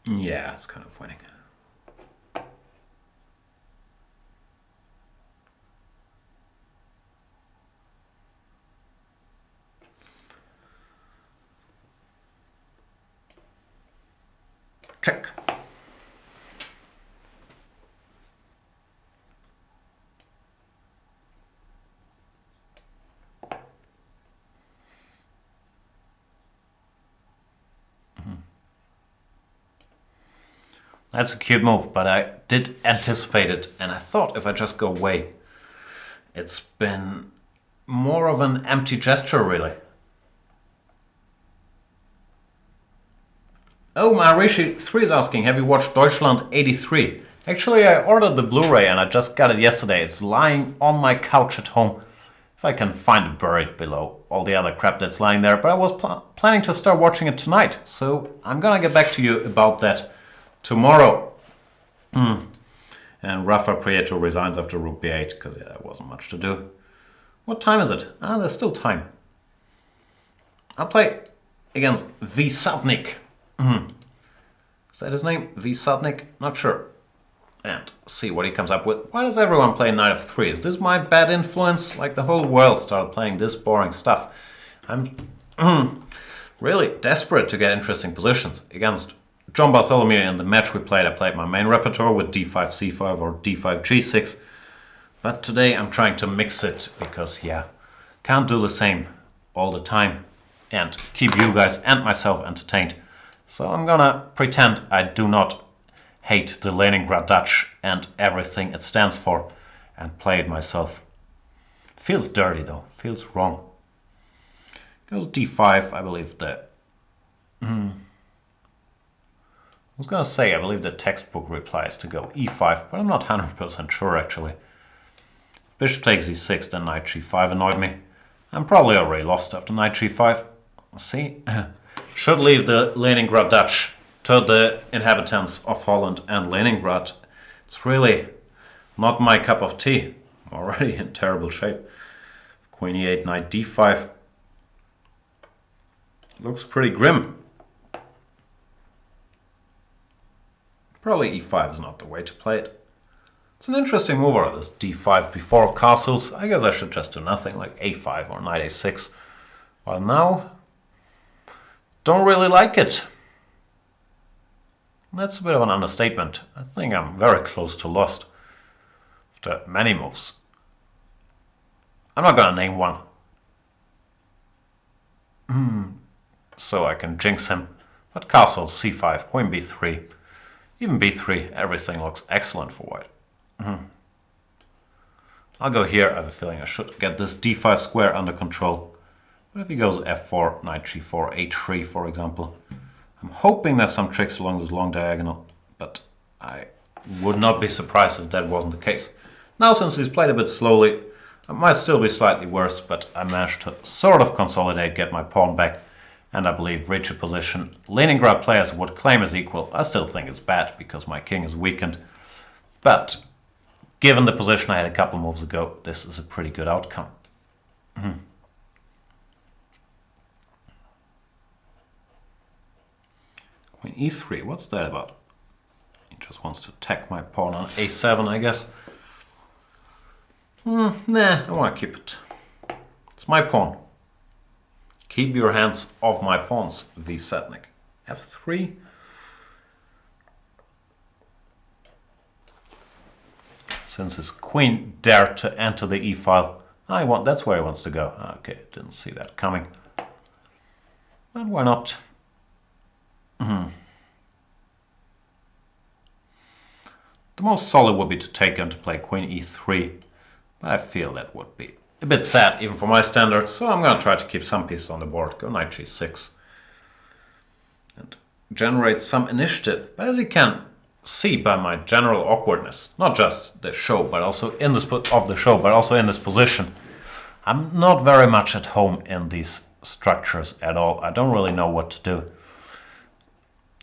Yeah, it's kind of winning. Check. That's a cute move, but I did anticipate it, and I thought if I just go away, it's been more of an empty gesture, really. Oh, Maharishi3 is asking, have you watched Deutschland 83? Actually, I ordered the Blu-ray and I just got it yesterday. It's lying on my couch at home. If I can find it buried below all the other crap that's lying there. But I was planning to start watching it tonight, so I'm gonna get back to you about that tomorrow. And Rafa Prieto resigns after rook b8, because yeah, there wasn't much to do. What time is it? Ah, there's still time. I'll play against V. Sadnik. Is that his name? V. Sadnik? Not sure. And see what he comes up with. Why does everyone play knight of 3? Is this my bad influence? Like the whole world started playing this boring stuff. I'm really desperate to get interesting positions. Against John Bartholomew in the match we played, I played my main repertoire with d5, c5 or d5, g6. But today I'm trying to mix it because, yeah, can't do the same all the time and keep you guys and myself entertained. So I'm gonna pretend I do not hate the Leningrad Dutch and everything it stands for and play it myself. Feels dirty though, feels wrong. Goes d5, I believe that. I was gonna say, I believe the textbook replies to go e5, but I'm not 100% sure actually. If bishop takes e6, then knight g5 annoyed me. I'm probably already lost after knight g5. See? Should leave the Leningrad Dutch to the inhabitants of Holland and Leningrad. It's really not my cup of tea. I'm already in terrible shape. Queen e8, knight d5. Looks pretty grim. Probably e5 is not the way to play it. It's an interesting move out of this d5 before castles. I guess I should just do nothing like a5 or knight a6. Well, now, don't really like it. That's a bit of an understatement. I think I'm very close to lost after many moves. I'm not gonna name one. So I can jinx him. But castle, c5, queen b3, even b3, everything looks excellent for white. I'll go here. I have a feeling I should get this d5 square under control. But if he goes f4, knight g4, h3 for example, I'm hoping there's some tricks along this long diagonal, but I would not be surprised if that wasn't the case. Now since he's played a bit slowly, it might still be slightly worse, but I managed to sort of consolidate, get my pawn back, and I believe reach a position Leningrad players would claim as equal. I still think it's bad because my king is weakened, but given the position I had a couple moves ago, this is a pretty good outcome. Queen e3, what's that about? He just wants to attack my pawn on a7, I guess. Nah, I want to keep it. It's my pawn. Keep your hands off my pawns, V. Sadnik. f3. Since his queen dared to enter the e-file, that's where he wants to go. Okay, didn't see that coming. But why not? most solid would be to take and to play queen e3, but I feel that would be a bit sad even for my standards, so I'm going to try to keep some pieces on the board. Go knight g6 and generate some initiative. But as you can see by my general awkwardness, not just the show, but also in this position, I'm not very much at home in these structures at all. I don't really know what to do.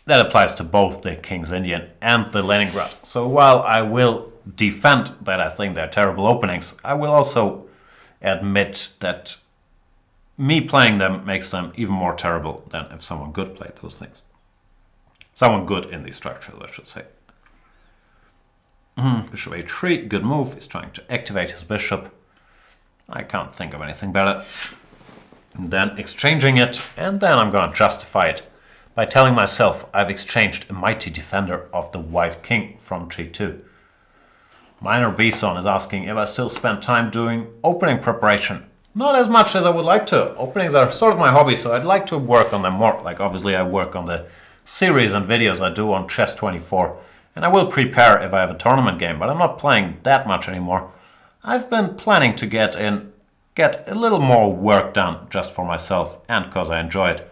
That applies to both the King's Indian and the Leningrad. So while I will defend that I think they're terrible openings, I will also admit that me playing them makes them even more terrible than if someone good played those things. Someone good in these structures, I should say. Bishop a3, good move. He's trying to activate his bishop. I can't think of anything better. And then exchanging it, and then I'm going to justify it by telling myself I've exchanged a mighty defender of the white king from g2. Minor Bison is asking if I still spend time doing opening preparation. Not as much as I would like to. Openings are sort of my hobby, so I'd like to work on them more. Like obviously I work on the series and videos I do on Chess24, and I will prepare if I have a tournament game, but I'm not playing that much anymore. I've been planning to get a little more work done just for myself and because I enjoy it.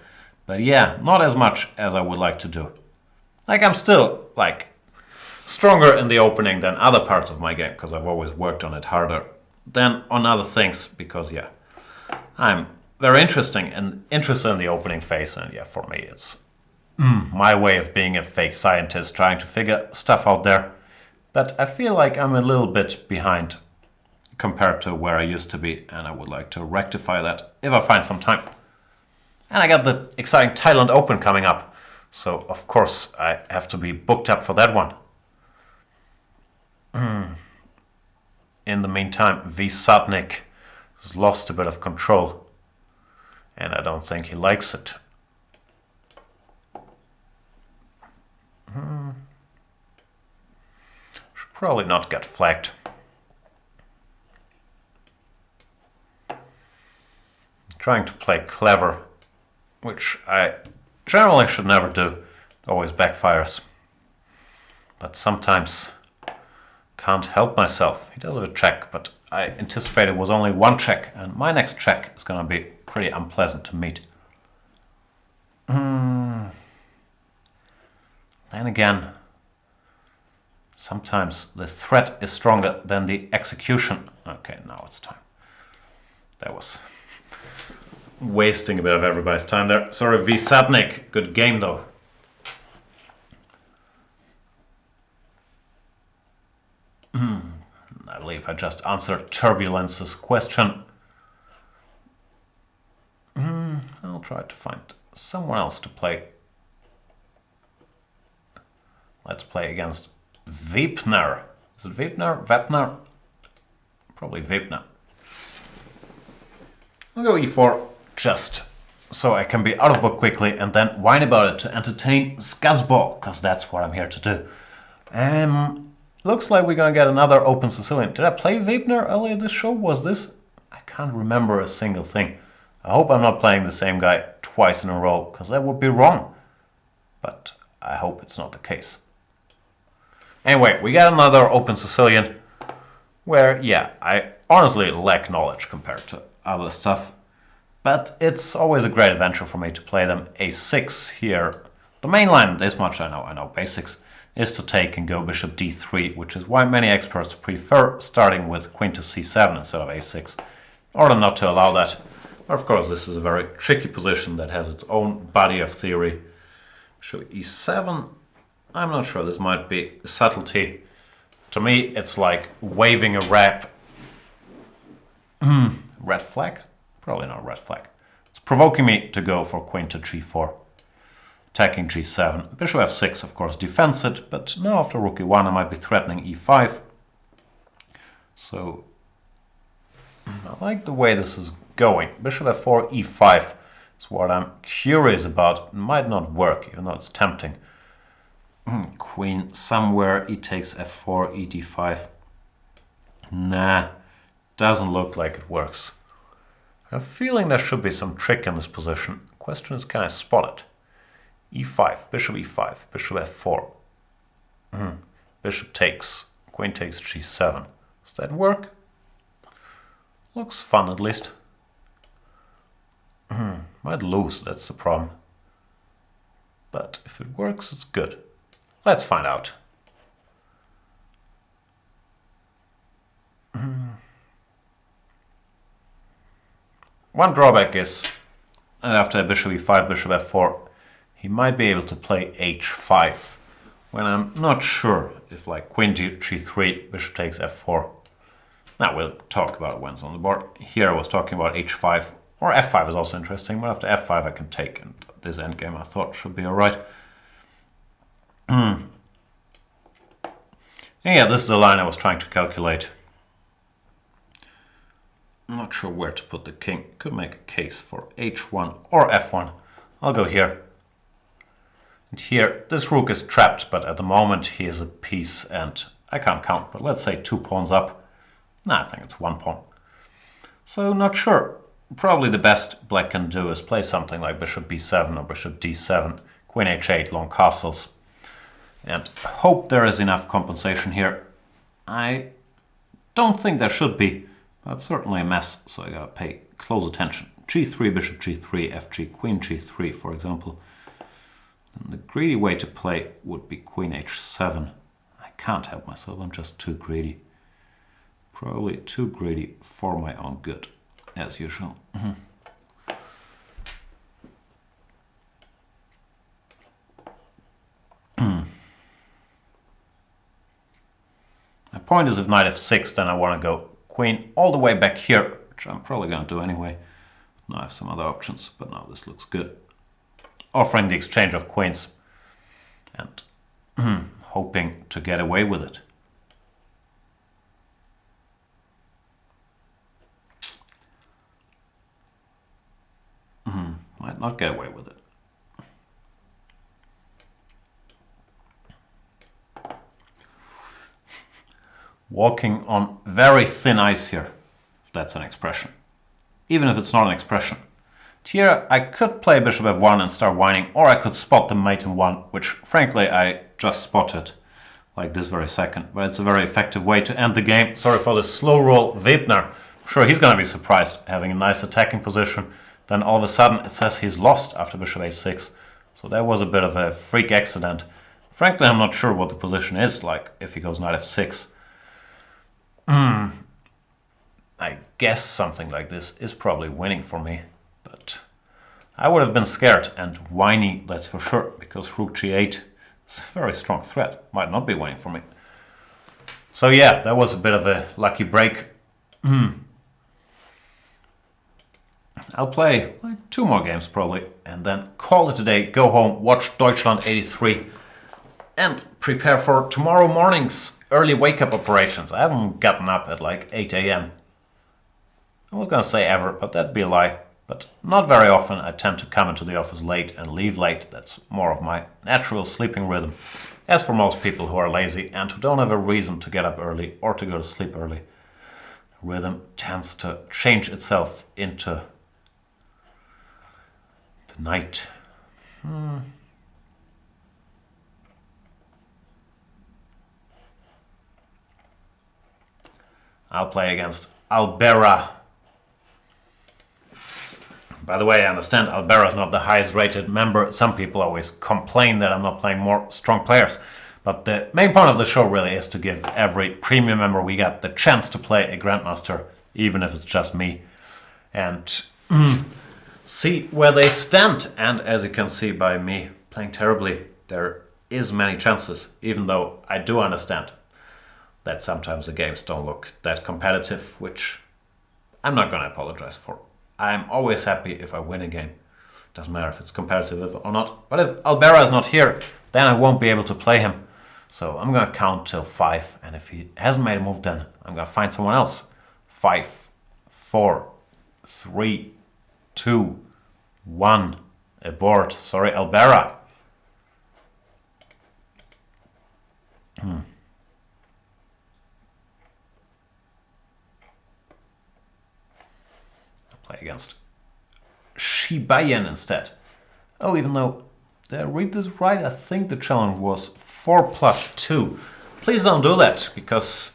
But yeah, not as much as I would like to do. Like I'm still stronger in the opening than other parts of my game because I've always worked on it harder than on other things because yeah, I'm very interested in the opening phase, and yeah, for me it's my way of being a fake scientist trying to figure stuff out there. But I feel like I'm a little bit behind compared to where I used to be, and I would like to rectify that if I find some time. And I got the exciting Thailand Open coming up, so of course I have to be booked up for that one. In the meantime, V. Sadnik has lost a bit of control, and I don't think he likes it. Should probably not get flagged. Trying to play clever, which I generally should never do. It always backfires. But sometimes can't help myself. He does have a check, but I anticipated it was only one check, and my next check is going to be pretty unpleasant to meet. Then again, sometimes the threat is stronger than the execution. Okay, now it's time. That was wasting a bit of everybody's time there. Sorry, V. Sadnik. Good game, though. I believe I just answered Turbulence's question. I'll try to find someone else to play. Let's play against Webner. Is it Webner? Webner? Probably Webner. I'll go e4 just so I can be out of book quickly and then whine about it to entertain Skazbo, because that's what I'm here to do. Looks like we're going to get another Open Sicilian. Did I play Webner earlier this show? Was this? I can't remember a single thing. I hope I'm not playing the same guy twice in a row, because that would be wrong. But I hope it's not the case. Anyway, we got another Open Sicilian where, yeah, I honestly lack knowledge compared to other stuff. But it's always a great adventure for me to play them. A6 here. The main line, this much I know basics, is to take and go bishop d3, which is why many experts prefer starting with queen to c7 instead of a6, in order not to allow that. But of course, this is a very tricky position that has its own body of theory. Bishop e7, I'm not sure, this might be a subtlety. To me, it's like waving a red flag? Probably not a red flag. It's provoking me to go for queen to g4. Attacking g7. Bishop f6, of course, defends it, but now after rook e1 I might be threatening e5. So, I like the way this is going. Bishop f4, e5 is what I'm curious about. It might not work, even though it's tempting. Queen somewhere, e takes f4, e d5. Nah, doesn't look like it works. I have a feeling there should be some trick in this position. The question is, can I spot it? e5, bishop e5, bishop f4. bishop takes, queen takes g7. Does that work? Looks fun at least. Might lose, that's the problem. But if it works, it's good. Let's find out. One drawback is, after bishop e5, bishop f4, he might be able to play h5, when I'm not sure if like queen g3, bishop takes f4. Now we'll talk about it when it's on the board. Here I was talking about h5, or f5 is also interesting, but after f5 I can take, and this endgame I thought should be alright. Yeah, this is the line I was trying to calculate. I'm not sure where to put the king. Could make a case for h1 or f1. I'll go here. And here, this rook is trapped, but at the moment he is a piece and I can't count, but let's say 2 pawns up. Nah, I think it's 1 pawn. So not sure. Probably the best black can do is play something like bishop b7 or bishop d7, queen h8, long castles. And hope there is enough compensation here. I don't think there should be. That's certainly a mess, so I gotta pay close attention. g3, bishop g3, fg, queen g3, for example. And the greedy way to play would be queen h7. I can't help myself, I'm just too greedy. Probably too greedy for my own good, as usual. My point is if knight f6, then I want to go queen all the way back here, which I'm probably going to do anyway. Now I have some other options, but now this looks good. Offering the exchange of queens and hoping to get away with it. Might not get away with it. Walking on very thin ice here, if that's an expression. Even if it's not an expression. Here I could play bishop f1 and start whining, or I could spot the mate in 1, which frankly I just spotted like this very second. But it's a very effective way to end the game. Sorry for the slow roll. Webner, I'm sure he's going to be surprised having a nice attacking position. Then all of a sudden it says he's lost after bishop a6. So that was a bit of a freak accident. Frankly, I'm not sure what the position is like if he goes knight f6. I guess something like this is probably winning for me, but I would have been scared and whiny, that's for sure, because rook g8 is a very strong threat. Might not be winning for me. So yeah, that was a bit of a lucky break. I'll play like 2 more games probably, and then call it a day, go home, watch Deutschland 83, and prepare for tomorrow morning's early wake-up operations. I haven't gotten up at like 8 a.m. I was gonna say ever, but that'd be a lie. But not very often. I tend to come into the office late and leave late. That's more of my natural sleeping rhythm. As for most people who are lazy and who don't have a reason to get up early or to go to sleep early, the rhythm tends to change itself into the night. I'll play against Albera. By the way, I understand Albera is not the highest rated member. Some people always complain that I'm not playing more strong players. But the main point of the show really is to give every premium member we got the chance to play a Grandmaster, even if it's just me. And see where they stand. And as you can see by me playing terribly, there is many chances, even though I do understand that sometimes the games don't look that competitive, which I'm not going to apologize for. I'm always happy if I win a game. Doesn't matter if it's competitive or not. But if Albera is not here, then I won't be able to play him. So I'm going to count till 5. And if he hasn't made a move, then I'm going to find someone else. 5, 4, 3, 2, 1. Abort. Sorry, Albera. Play against Shibayan instead. Oh, even though, did I read this right? I think the challenge was 4+2. Please don't do that, because,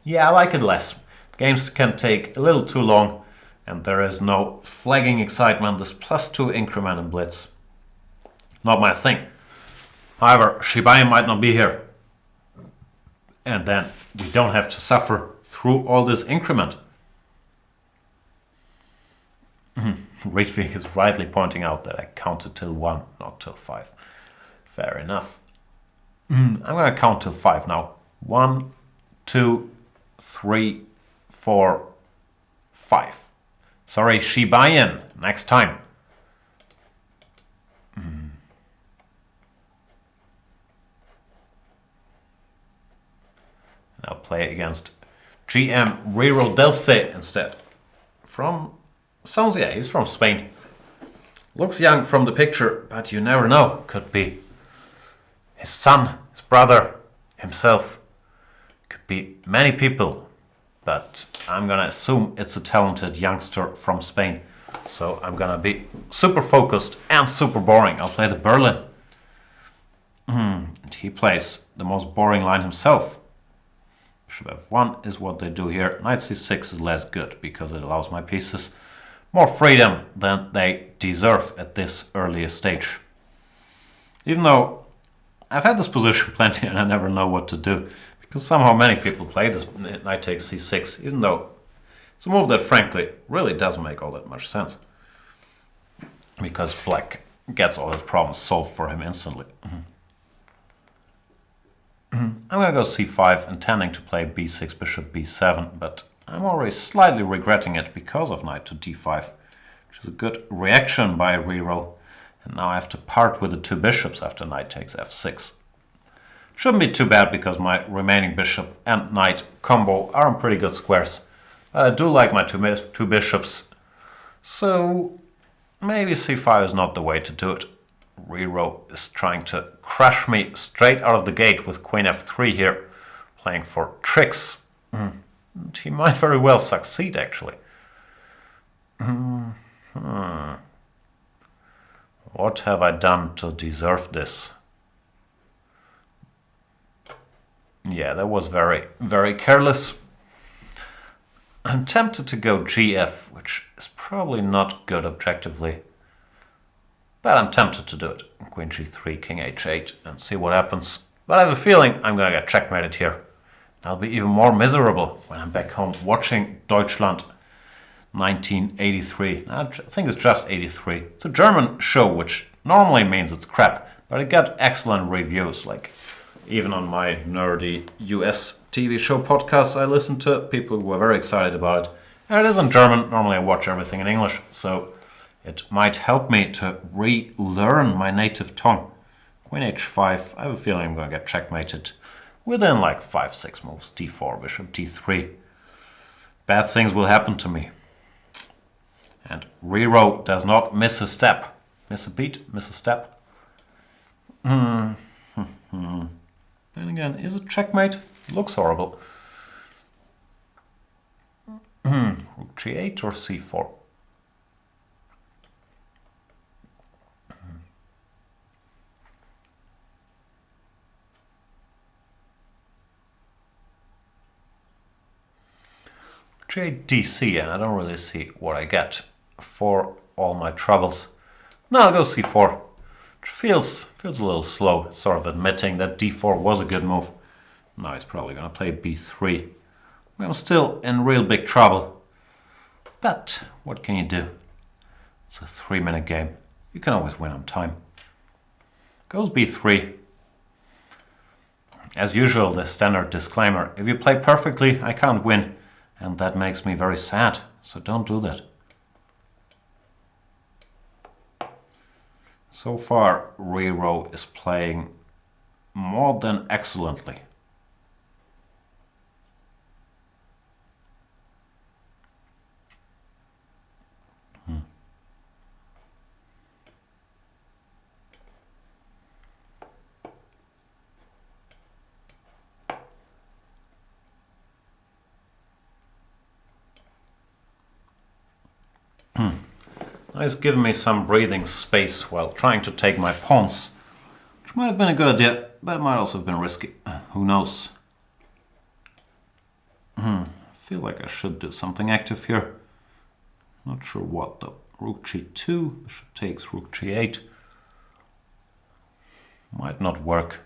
yeah, I like it less. Games can take a little too long, and there is no flagging excitement. This +2 increment in Blitz. Not my thing. However, Shibai might not be here. And then we don't have to suffer through all this increment. Rietvik is rightly pointing out that I counted till 1, not till 5. Fair enough. I'm going to count till 5 now. 1, 2, 3, 4, 5. Sorry, Shibayan. Next time. And I'll play against GM Reroll Delphi instead. He's from Spain. Looks young from the picture, but you never know. Could be his son, his brother, himself. Could be many people. But I'm gonna assume it's a talented youngster from Spain. So I'm gonna be super focused and super boring. I'll play the Berlin. And he plays the most boring line himself. Bishop f1 is what they do here. Knight c6 is less good because it allows my pieces more freedom than they deserve at this earlier stage. Even though I've had this position plenty and I never know what to do. Because somehow many people play this knight takes c6, even though it's a move that frankly really doesn't make all that much sense. Because black gets all his problems solved for him instantly. I'm going to go c5, intending to play b6, bishop b7, but I'm already slightly regretting it because of knight to d5, which is a good reaction by Rero. And now I have to part with the 2 bishops after knight takes f6. Shouldn't be too bad because my remaining bishop and knight combo are in pretty good squares. But I do like my two bishops, so maybe c5 is not the way to do it. Rero is trying to crush me straight out of the gate with queen f3 here, playing for tricks. He might very well succeed, actually. What have I done to deserve this? Yeah, that was very, very careless. I'm tempted to go gf, which is probably not good objectively. But I'm tempted to do it. Queen g3, king h8, and see what happens. But I have a feeling I'm going to get checkmated here. I'll be even more miserable when I'm back home watching Deutschland 1983. I think it's just 83. It's a German show, which normally means it's crap, but it got excellent reviews. Like, even on my nerdy US TV show podcasts I listen to, people were very excited about it. And it is in German. Normally I watch everything in English, so it might help me to relearn my native tongue. Queen h5, I have a feeling I'm going to get checkmated within like 5-6 moves. d4, bishop d3. Bad things will happen to me. And Rero does not miss a step. Miss a beat, miss a step. Then again, is it checkmate? Looks horrible. Rook g8 or c4? G8 dc, and I don't really see what I get for all my troubles. No, I'll go c4. Which feels a little slow, sort of admitting that d4 was a good move. Now he's probably going to play b3. I'm still in real big trouble. But what can you do? It's a 3-minute game. You can always win on time. Goes b3. As usual, the standard disclaimer. If you play perfectly, I can't win. And that makes me very sad. So don't do that. So far, Rero is playing more than excellently. He's given me some breathing space while trying to take my pawns, which might have been a good idea, but it might also have been risky. Who knows? I feel like I should do something active here. Not sure what though. Rook g2, bishop takes, rook g8. Might not work.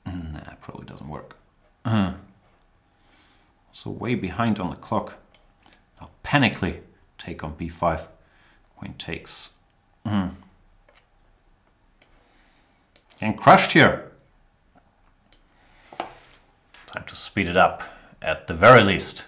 Nah, probably doesn't work. So way behind on the clock. I'll panically take on b5. Queen takes. Getting crushed here. Time to speed it up, at the very least.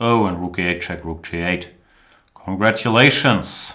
Oh, and rook e8 check, rook g8. Congratulations!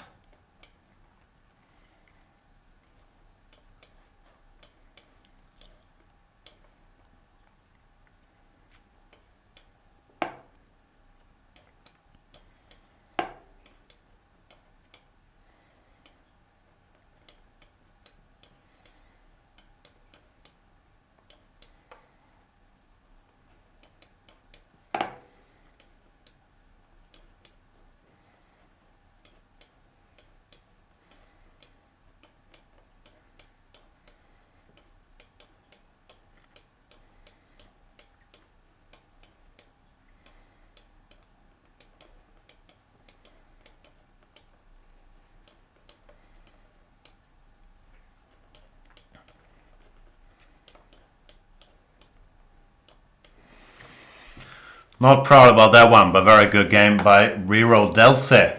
Not proud about that one, but very good game by Riro Delse.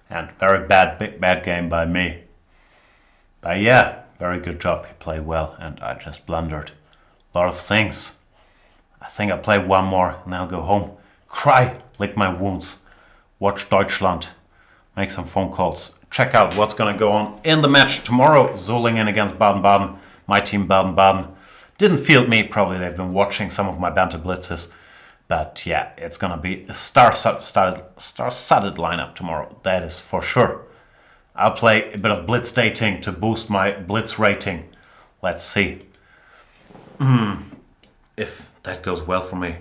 And very bad game by me. But yeah, very good job. He played well and I just blundered a lot of things. I think I'll play one more and then I'll go home. Cry, lick my wounds, watch Deutschland, make some phone calls. Check out what's going to go on in the match tomorrow. Solingen against Baden-Baden. My team Baden-Baden. Didn't field me, probably they've been watching some of my Banter Blitzes. But yeah, it's going to be a star-studded lineup tomorrow, that is for sure. I'll play a bit of blitz dating to boost my blitz rating. Let's see if that goes well for me.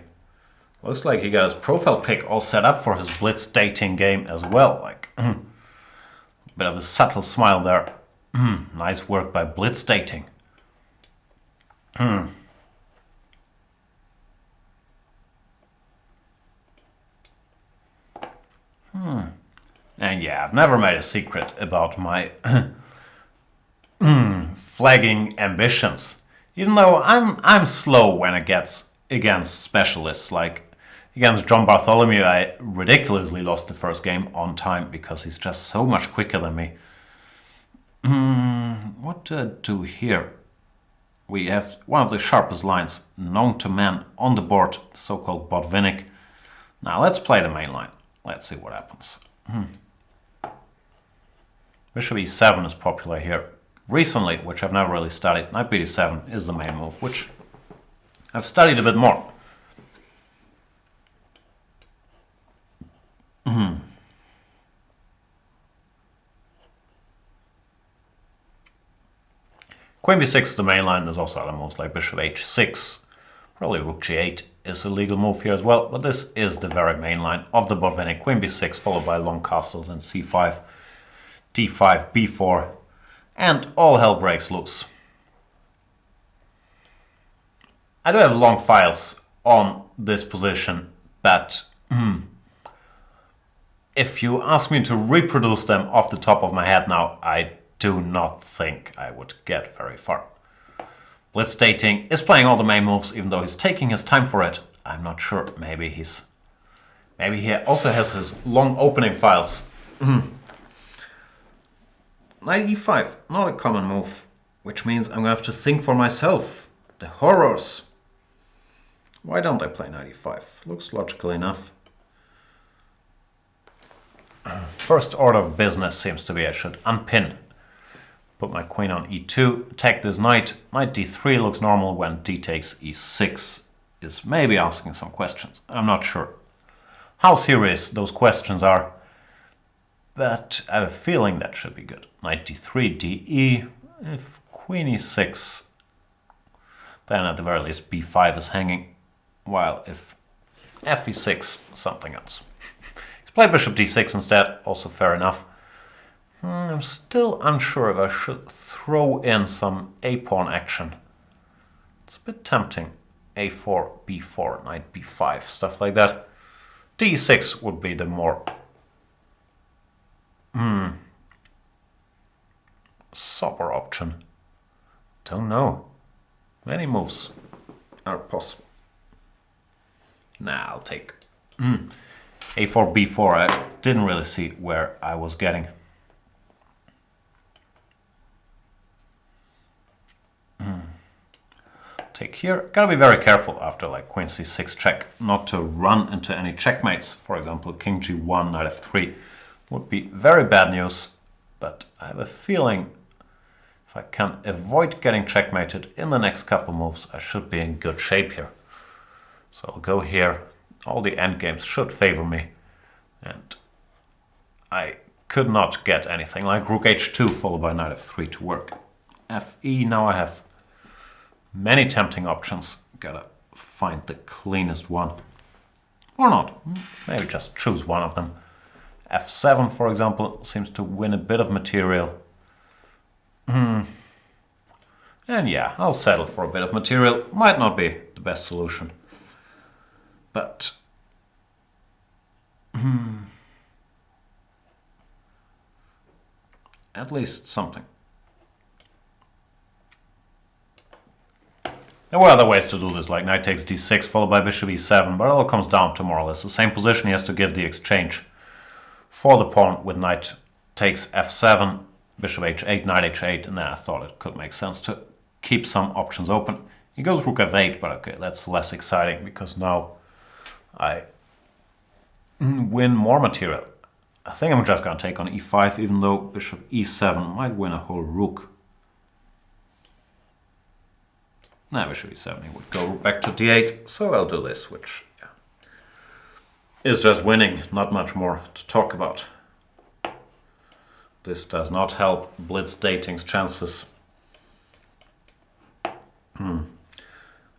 Looks like he got his profile pic all set up for his blitz dating game as well. Like, bit of a subtle smile there. Nice work by blitz dating. And yeah, I've never made a secret about my flagging ambitions. Even though I'm slow when it gets against specialists. Like against John Bartholomew, I ridiculously lost the first game on time because he's just so much quicker than me. What to do here? We have one of the sharpest lines known to man on the board, so-called Botvinnik. Now let's play the main line. Let's see what happens. Bishop e7 is popular here. Recently, which I've never really studied, knight b7 is the main move, which I've studied a bit more. Queen b6 is the main line. There's also other moves like bishop h6. Probably rook g8 is a legal move here as well, but this is the very main line of the Botvinnik. Queen b6 followed by long castles and c5, d5, b4, and all hell breaks loose. I do have long files on this position, but if you ask me to reproduce them off the top of my head now, I do not think I would get very far. Blitz dating is playing all the main moves, even though he's taking his time for it. I'm not sure. Maybe he also has his long opening files. Knight e5, not a common move, which means I'm gonna have to think for myself. The horrors. Why don't I play knight e5? Looks logical enough. First order of business seems to be I should unpin. Put my queen on e2, attack this knight. Knight d3 looks normal when d takes e6 is maybe asking some questions. I'm not sure how serious those questions are. but I have a feeling that should be good. Knight d3, de. If queen e6, then at the very least b5 is hanging, while if f e6, something else. Let's play bishop d6 instead, also fair enough. I'm still unsure if I should throw in some a-pawn action. It's a bit tempting. a4, b4, knight b5, stuff like that. d6 would be the more sober option. Don't know. Many moves are possible. Nah, I'll take a4, b4. I didn't really see where I was getting. Take here. Gotta be very careful after like queen c6 check not to run into any checkmates. For example, king g1, knight f3 would be very bad news, but I have a feeling if I can avoid getting checkmated in the next couple moves, I should be in good shape here. So I'll go here. All the endgames should favor me, and I could not get anything like rook h2 followed by knight f3 to work. fe, now I have many tempting options. Gotta find the cleanest one. Or not. Maybe just choose one of them. f7, for example, seems to win a bit of material. And yeah, I'll settle for a bit of material. Might not be the best solution. But at least something. There were other ways to do this, like knight takes d6 followed by bishop e7, but it all comes down to more or less the same position. He has to give the exchange for the pawn with knight takes f7, bishop h8, knight h8, and then I thought it could make sense to keep some options open. He goes rook f8, but okay, that's less exciting because now I win more material. I think I'm just going to take on e5, even though bishop e7 might win a whole rook. Now bishop e7, he would go back to d8, so I'll do this, which is just winning, not much more to talk about. This does not help blitz dating's chances.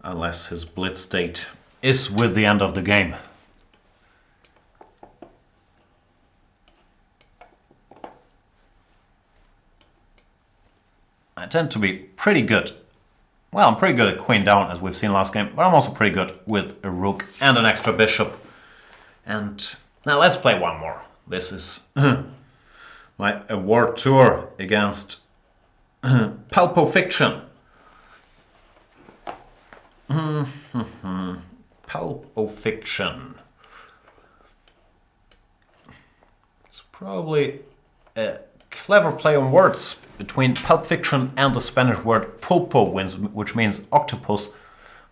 Unless his blitz date is with the end of the game. I tend to be pretty good. Well, I'm pretty good at queen down, as we've seen last game, but I'm also pretty good with a rook and an extra bishop. And now let's play one more. This is my award tour against Pulpo Fiction. Pulpo Fiction. It's probably a clever play on words between Pulp Fiction and the Spanish word pulpo, which means octopus.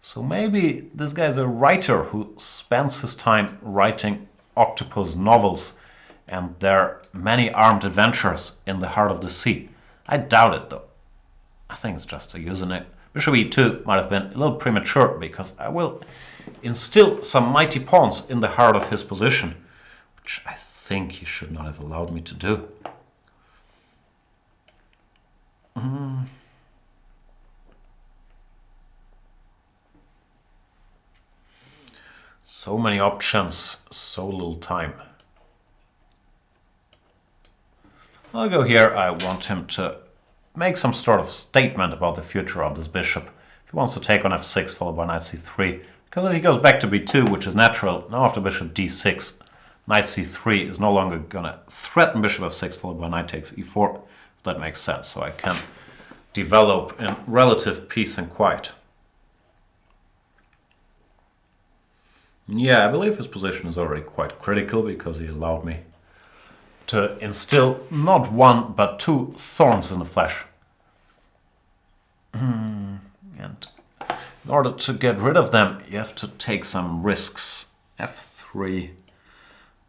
So maybe this guy's a writer who spends his time writing octopus novels and their many armed adventures in the heart of the sea. I doubt it though. I think it's just a username. Bishop e2 might have been a little premature because I will instill some mighty pawns in the heart of his position, which I think he should not have allowed me to do. So many options, so little time. I'll go here. I want him to make some sort of statement about the future of this bishop. If he wants to take on f6 followed by knight c3, because if he goes back to b2, which is natural, now after bishop d6, knight c3 is no longer going to threaten bishop f6 followed by knight takes e4. That makes sense, so I can develop in relative peace and quiet. Yeah, I believe his position is already quite critical because he allowed me to instill not one but two thorns in the flesh. And in order to get rid of them, you have to take some risks. f3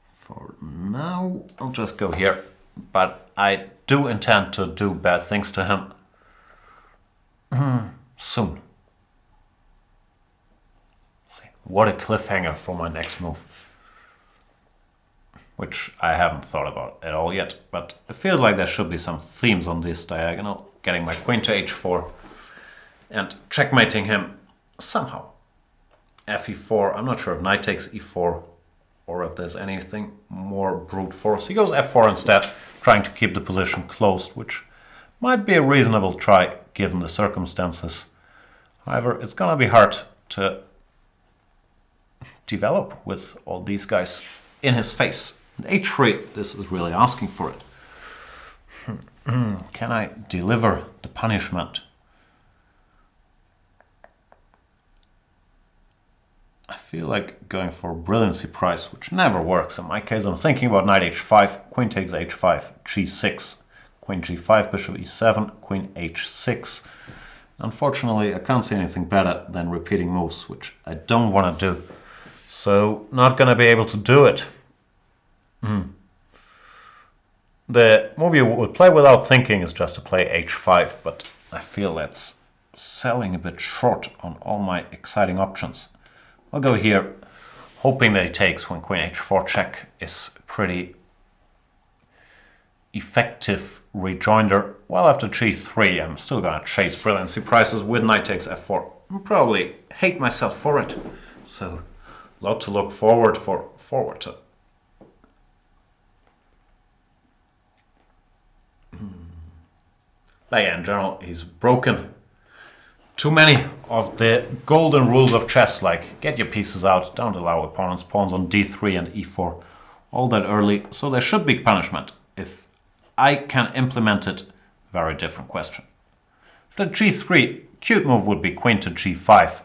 for now. I'll just go here, but I do intend to do bad things to him soon. See, what a cliffhanger for my next move. which I haven't thought about at all yet, but it feels like there should be some themes on this diagonal, getting my queen to h4 and checkmating him somehow. fe4, I'm not sure if knight takes e4 or if there's anything more brute force. He goes f4 instead, trying to keep the position closed, which might be a reasonable try given the circumstances. However, it's gonna be hard to develop with all these guys in his face. h3, this is really asking for it. Can I deliver the punishment? I feel like going for a brilliancy prize, which never works. In my case, I'm thinking about knight h5, queen takes h5, g6, queen g5, bishop e7, queen h6. Unfortunately, I can't see anything better than repeating moves, which I don't want to do. So, not going to be able to do it. The move you would play without thinking is just to play h5, but I feel that's selling a bit short on all my exciting options. I'll go here, hoping that he takes when queen h4 check is pretty effective rejoinder. Well, after g3, I'm still going to chase brilliancy prizes with knight takes f4. I'll probably hate myself for it. So, a lot to look forward to. But yeah, in general, he's broken too many of the golden rules of chess, like get your pieces out, don't allow opponents' pawns on d3 and e4 all that early, so there should be punishment. If I can implement it, very different question. After g3, cute move would be queen to g5.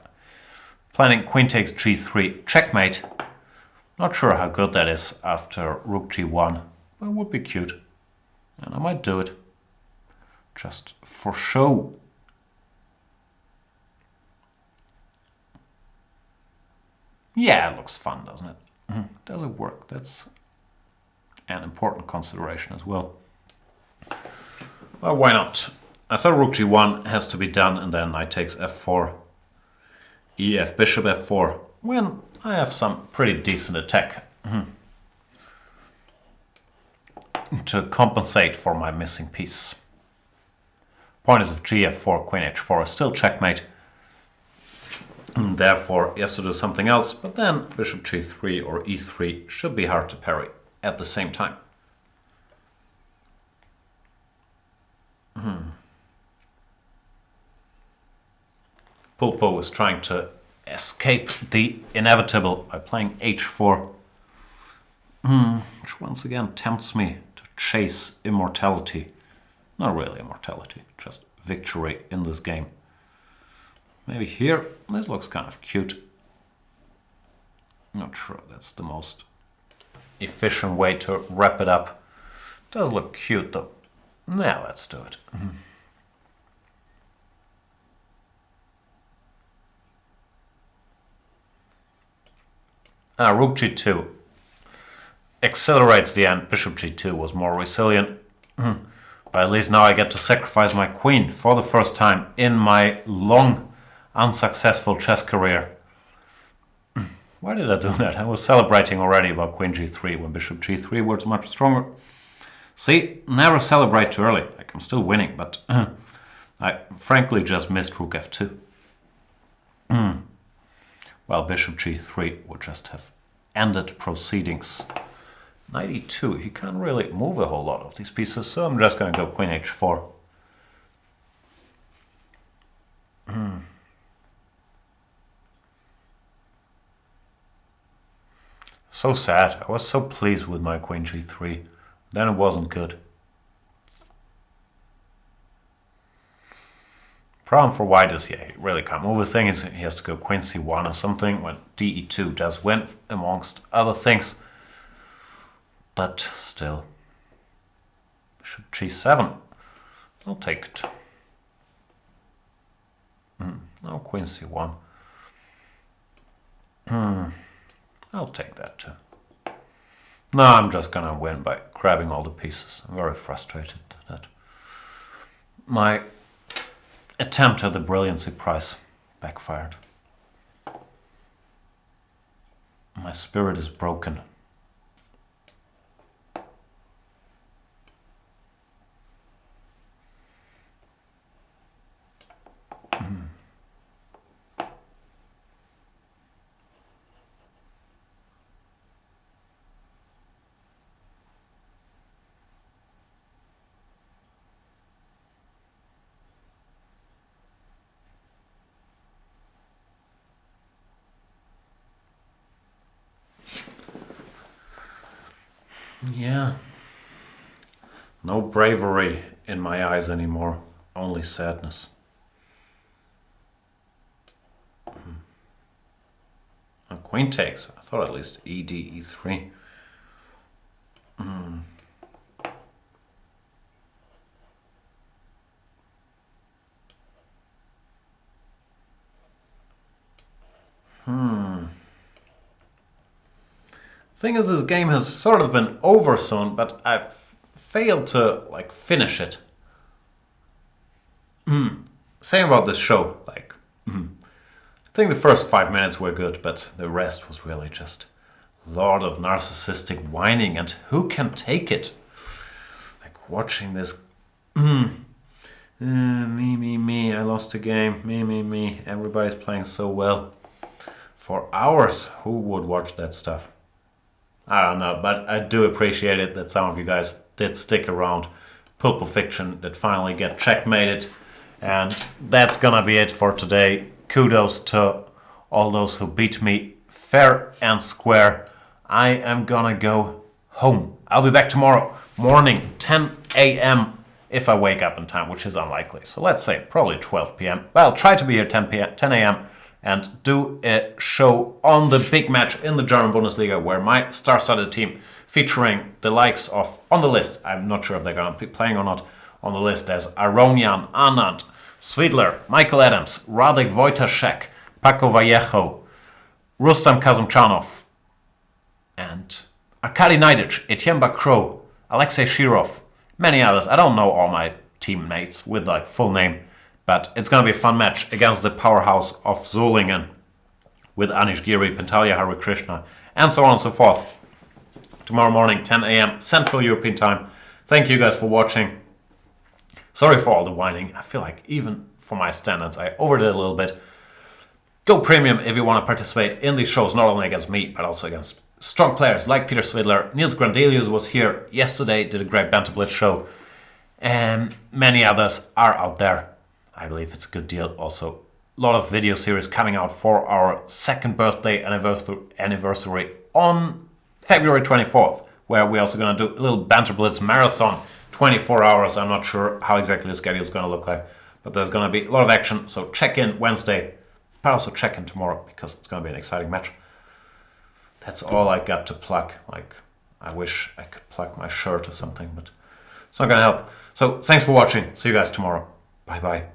Planning queen takes g3, checkmate. Not sure how good that is after rook g1, but it would be cute. And I might do it. Just for show. Yeah, it looks fun, doesn't it? Does it work? That's an important consideration as well. Well, why not? I thought rook g1 has to be done, and then knight takes f4, ef, bishop f4, when I have some pretty decent attack to compensate for my missing piece. Point is, if gf4, queen h4 is still checkmate, and therefore he has to do something else, but then bishop g3 or e3 should be hard to parry at the same time. Pulpo is trying to escape the inevitable by playing h4, which once again tempts me to chase immortality. Not really immortality, just victory in this game. Maybe here, this looks kind of cute. Not sure that's the most efficient way to wrap it up. Does look cute though. Now let's do it. Rook g2 accelerates the end. Bishop g2 was more resilient. But at least now I get to sacrifice my queen for the first time in my long, unsuccessful chess career. Why did I do that? I was celebrating already about queen g3 when bishop g3 was much stronger. See, never celebrate too early. Like, I'm still winning, but I frankly just missed rook f2. Well, bishop g3 would just have ended proceedings. Knight e2, he can't really move a whole lot of these pieces, so I'm just going to go queen h4. So sad. I was so pleased with my queen g3. Then it wasn't good. Problem for white is, yeah, he really can't move a thing. He has to go queen c1 or something when de2 does win, amongst other things. But still. Bishop g7. I'll take it. Now queen c1. I'll take that too. No, I'm just gonna win by grabbing all the pieces. I'm very frustrated that my attempt at the brilliancy prize backfired. My spirit is broken. Yeah. No bravery in my eyes anymore. Only sadness. And queen takes. I thought at least ed, e3. Thing is, this game has sort of been over soon, but I've failed to finish it. Same about this show. I think the first 5 minutes were good, but the rest was really just a lot of narcissistic whining, and who can take it? Watching this. Me, I lost the game. Me, everybody's playing so well. For hours, who would watch that stuff? I don't know, but I do appreciate it that some of you guys did stick around. Pulp Fiction that finally get checkmated. And that's gonna be it for today. Kudos to all those who beat me fair and square. I am gonna go home. I'll be back tomorrow morning, 10 a.m. if I wake up in time, which is unlikely. So let's say probably 12 p.m. Well, I'll try to be here 10 a.m. and do a show on the big match in the German Bundesliga where my star-studded team featuring the likes of, on the list, I'm not sure if they're going to be playing or not, on the list there's Aronian, Anand, Svidler, Michael Adams, Radek Wojtaszek, Paco Vallejo, Rustam Kazumchanov, and Arkady Naidic, Etienne Bacro, Alexei Shirov, many others. I don't know all my teammates with full name, but it's going to be a fun match against the powerhouse of Solingen with Anish Giri, Pintalia Harikrishna, and so on and so forth. Tomorrow morning, 10 a.m. Central European Time. Thank you guys for watching. Sorry for all the whining. I feel like even for my standards, I overdid it a little bit. Go premium if you want to participate in these shows, not only against me, but also against strong players like Peter Svidler. Niels Grandelius was here yesterday, did a great Banter Blitz show. And many others are out there. I believe it's a good deal also. A lot of video series coming out for our second birthday anniversary on February 24th, where we're also going to do a little Banter Blitz marathon, 24 hours. I'm not sure how exactly the schedule is going to look like, but there's going to be a lot of action. So check in Wednesday, but also check in tomorrow because it's going to be an exciting match. That's all I got to plug. I wish I could plug my shirt or something, but it's not going to help. So thanks for watching. See you guys tomorrow. Bye-bye.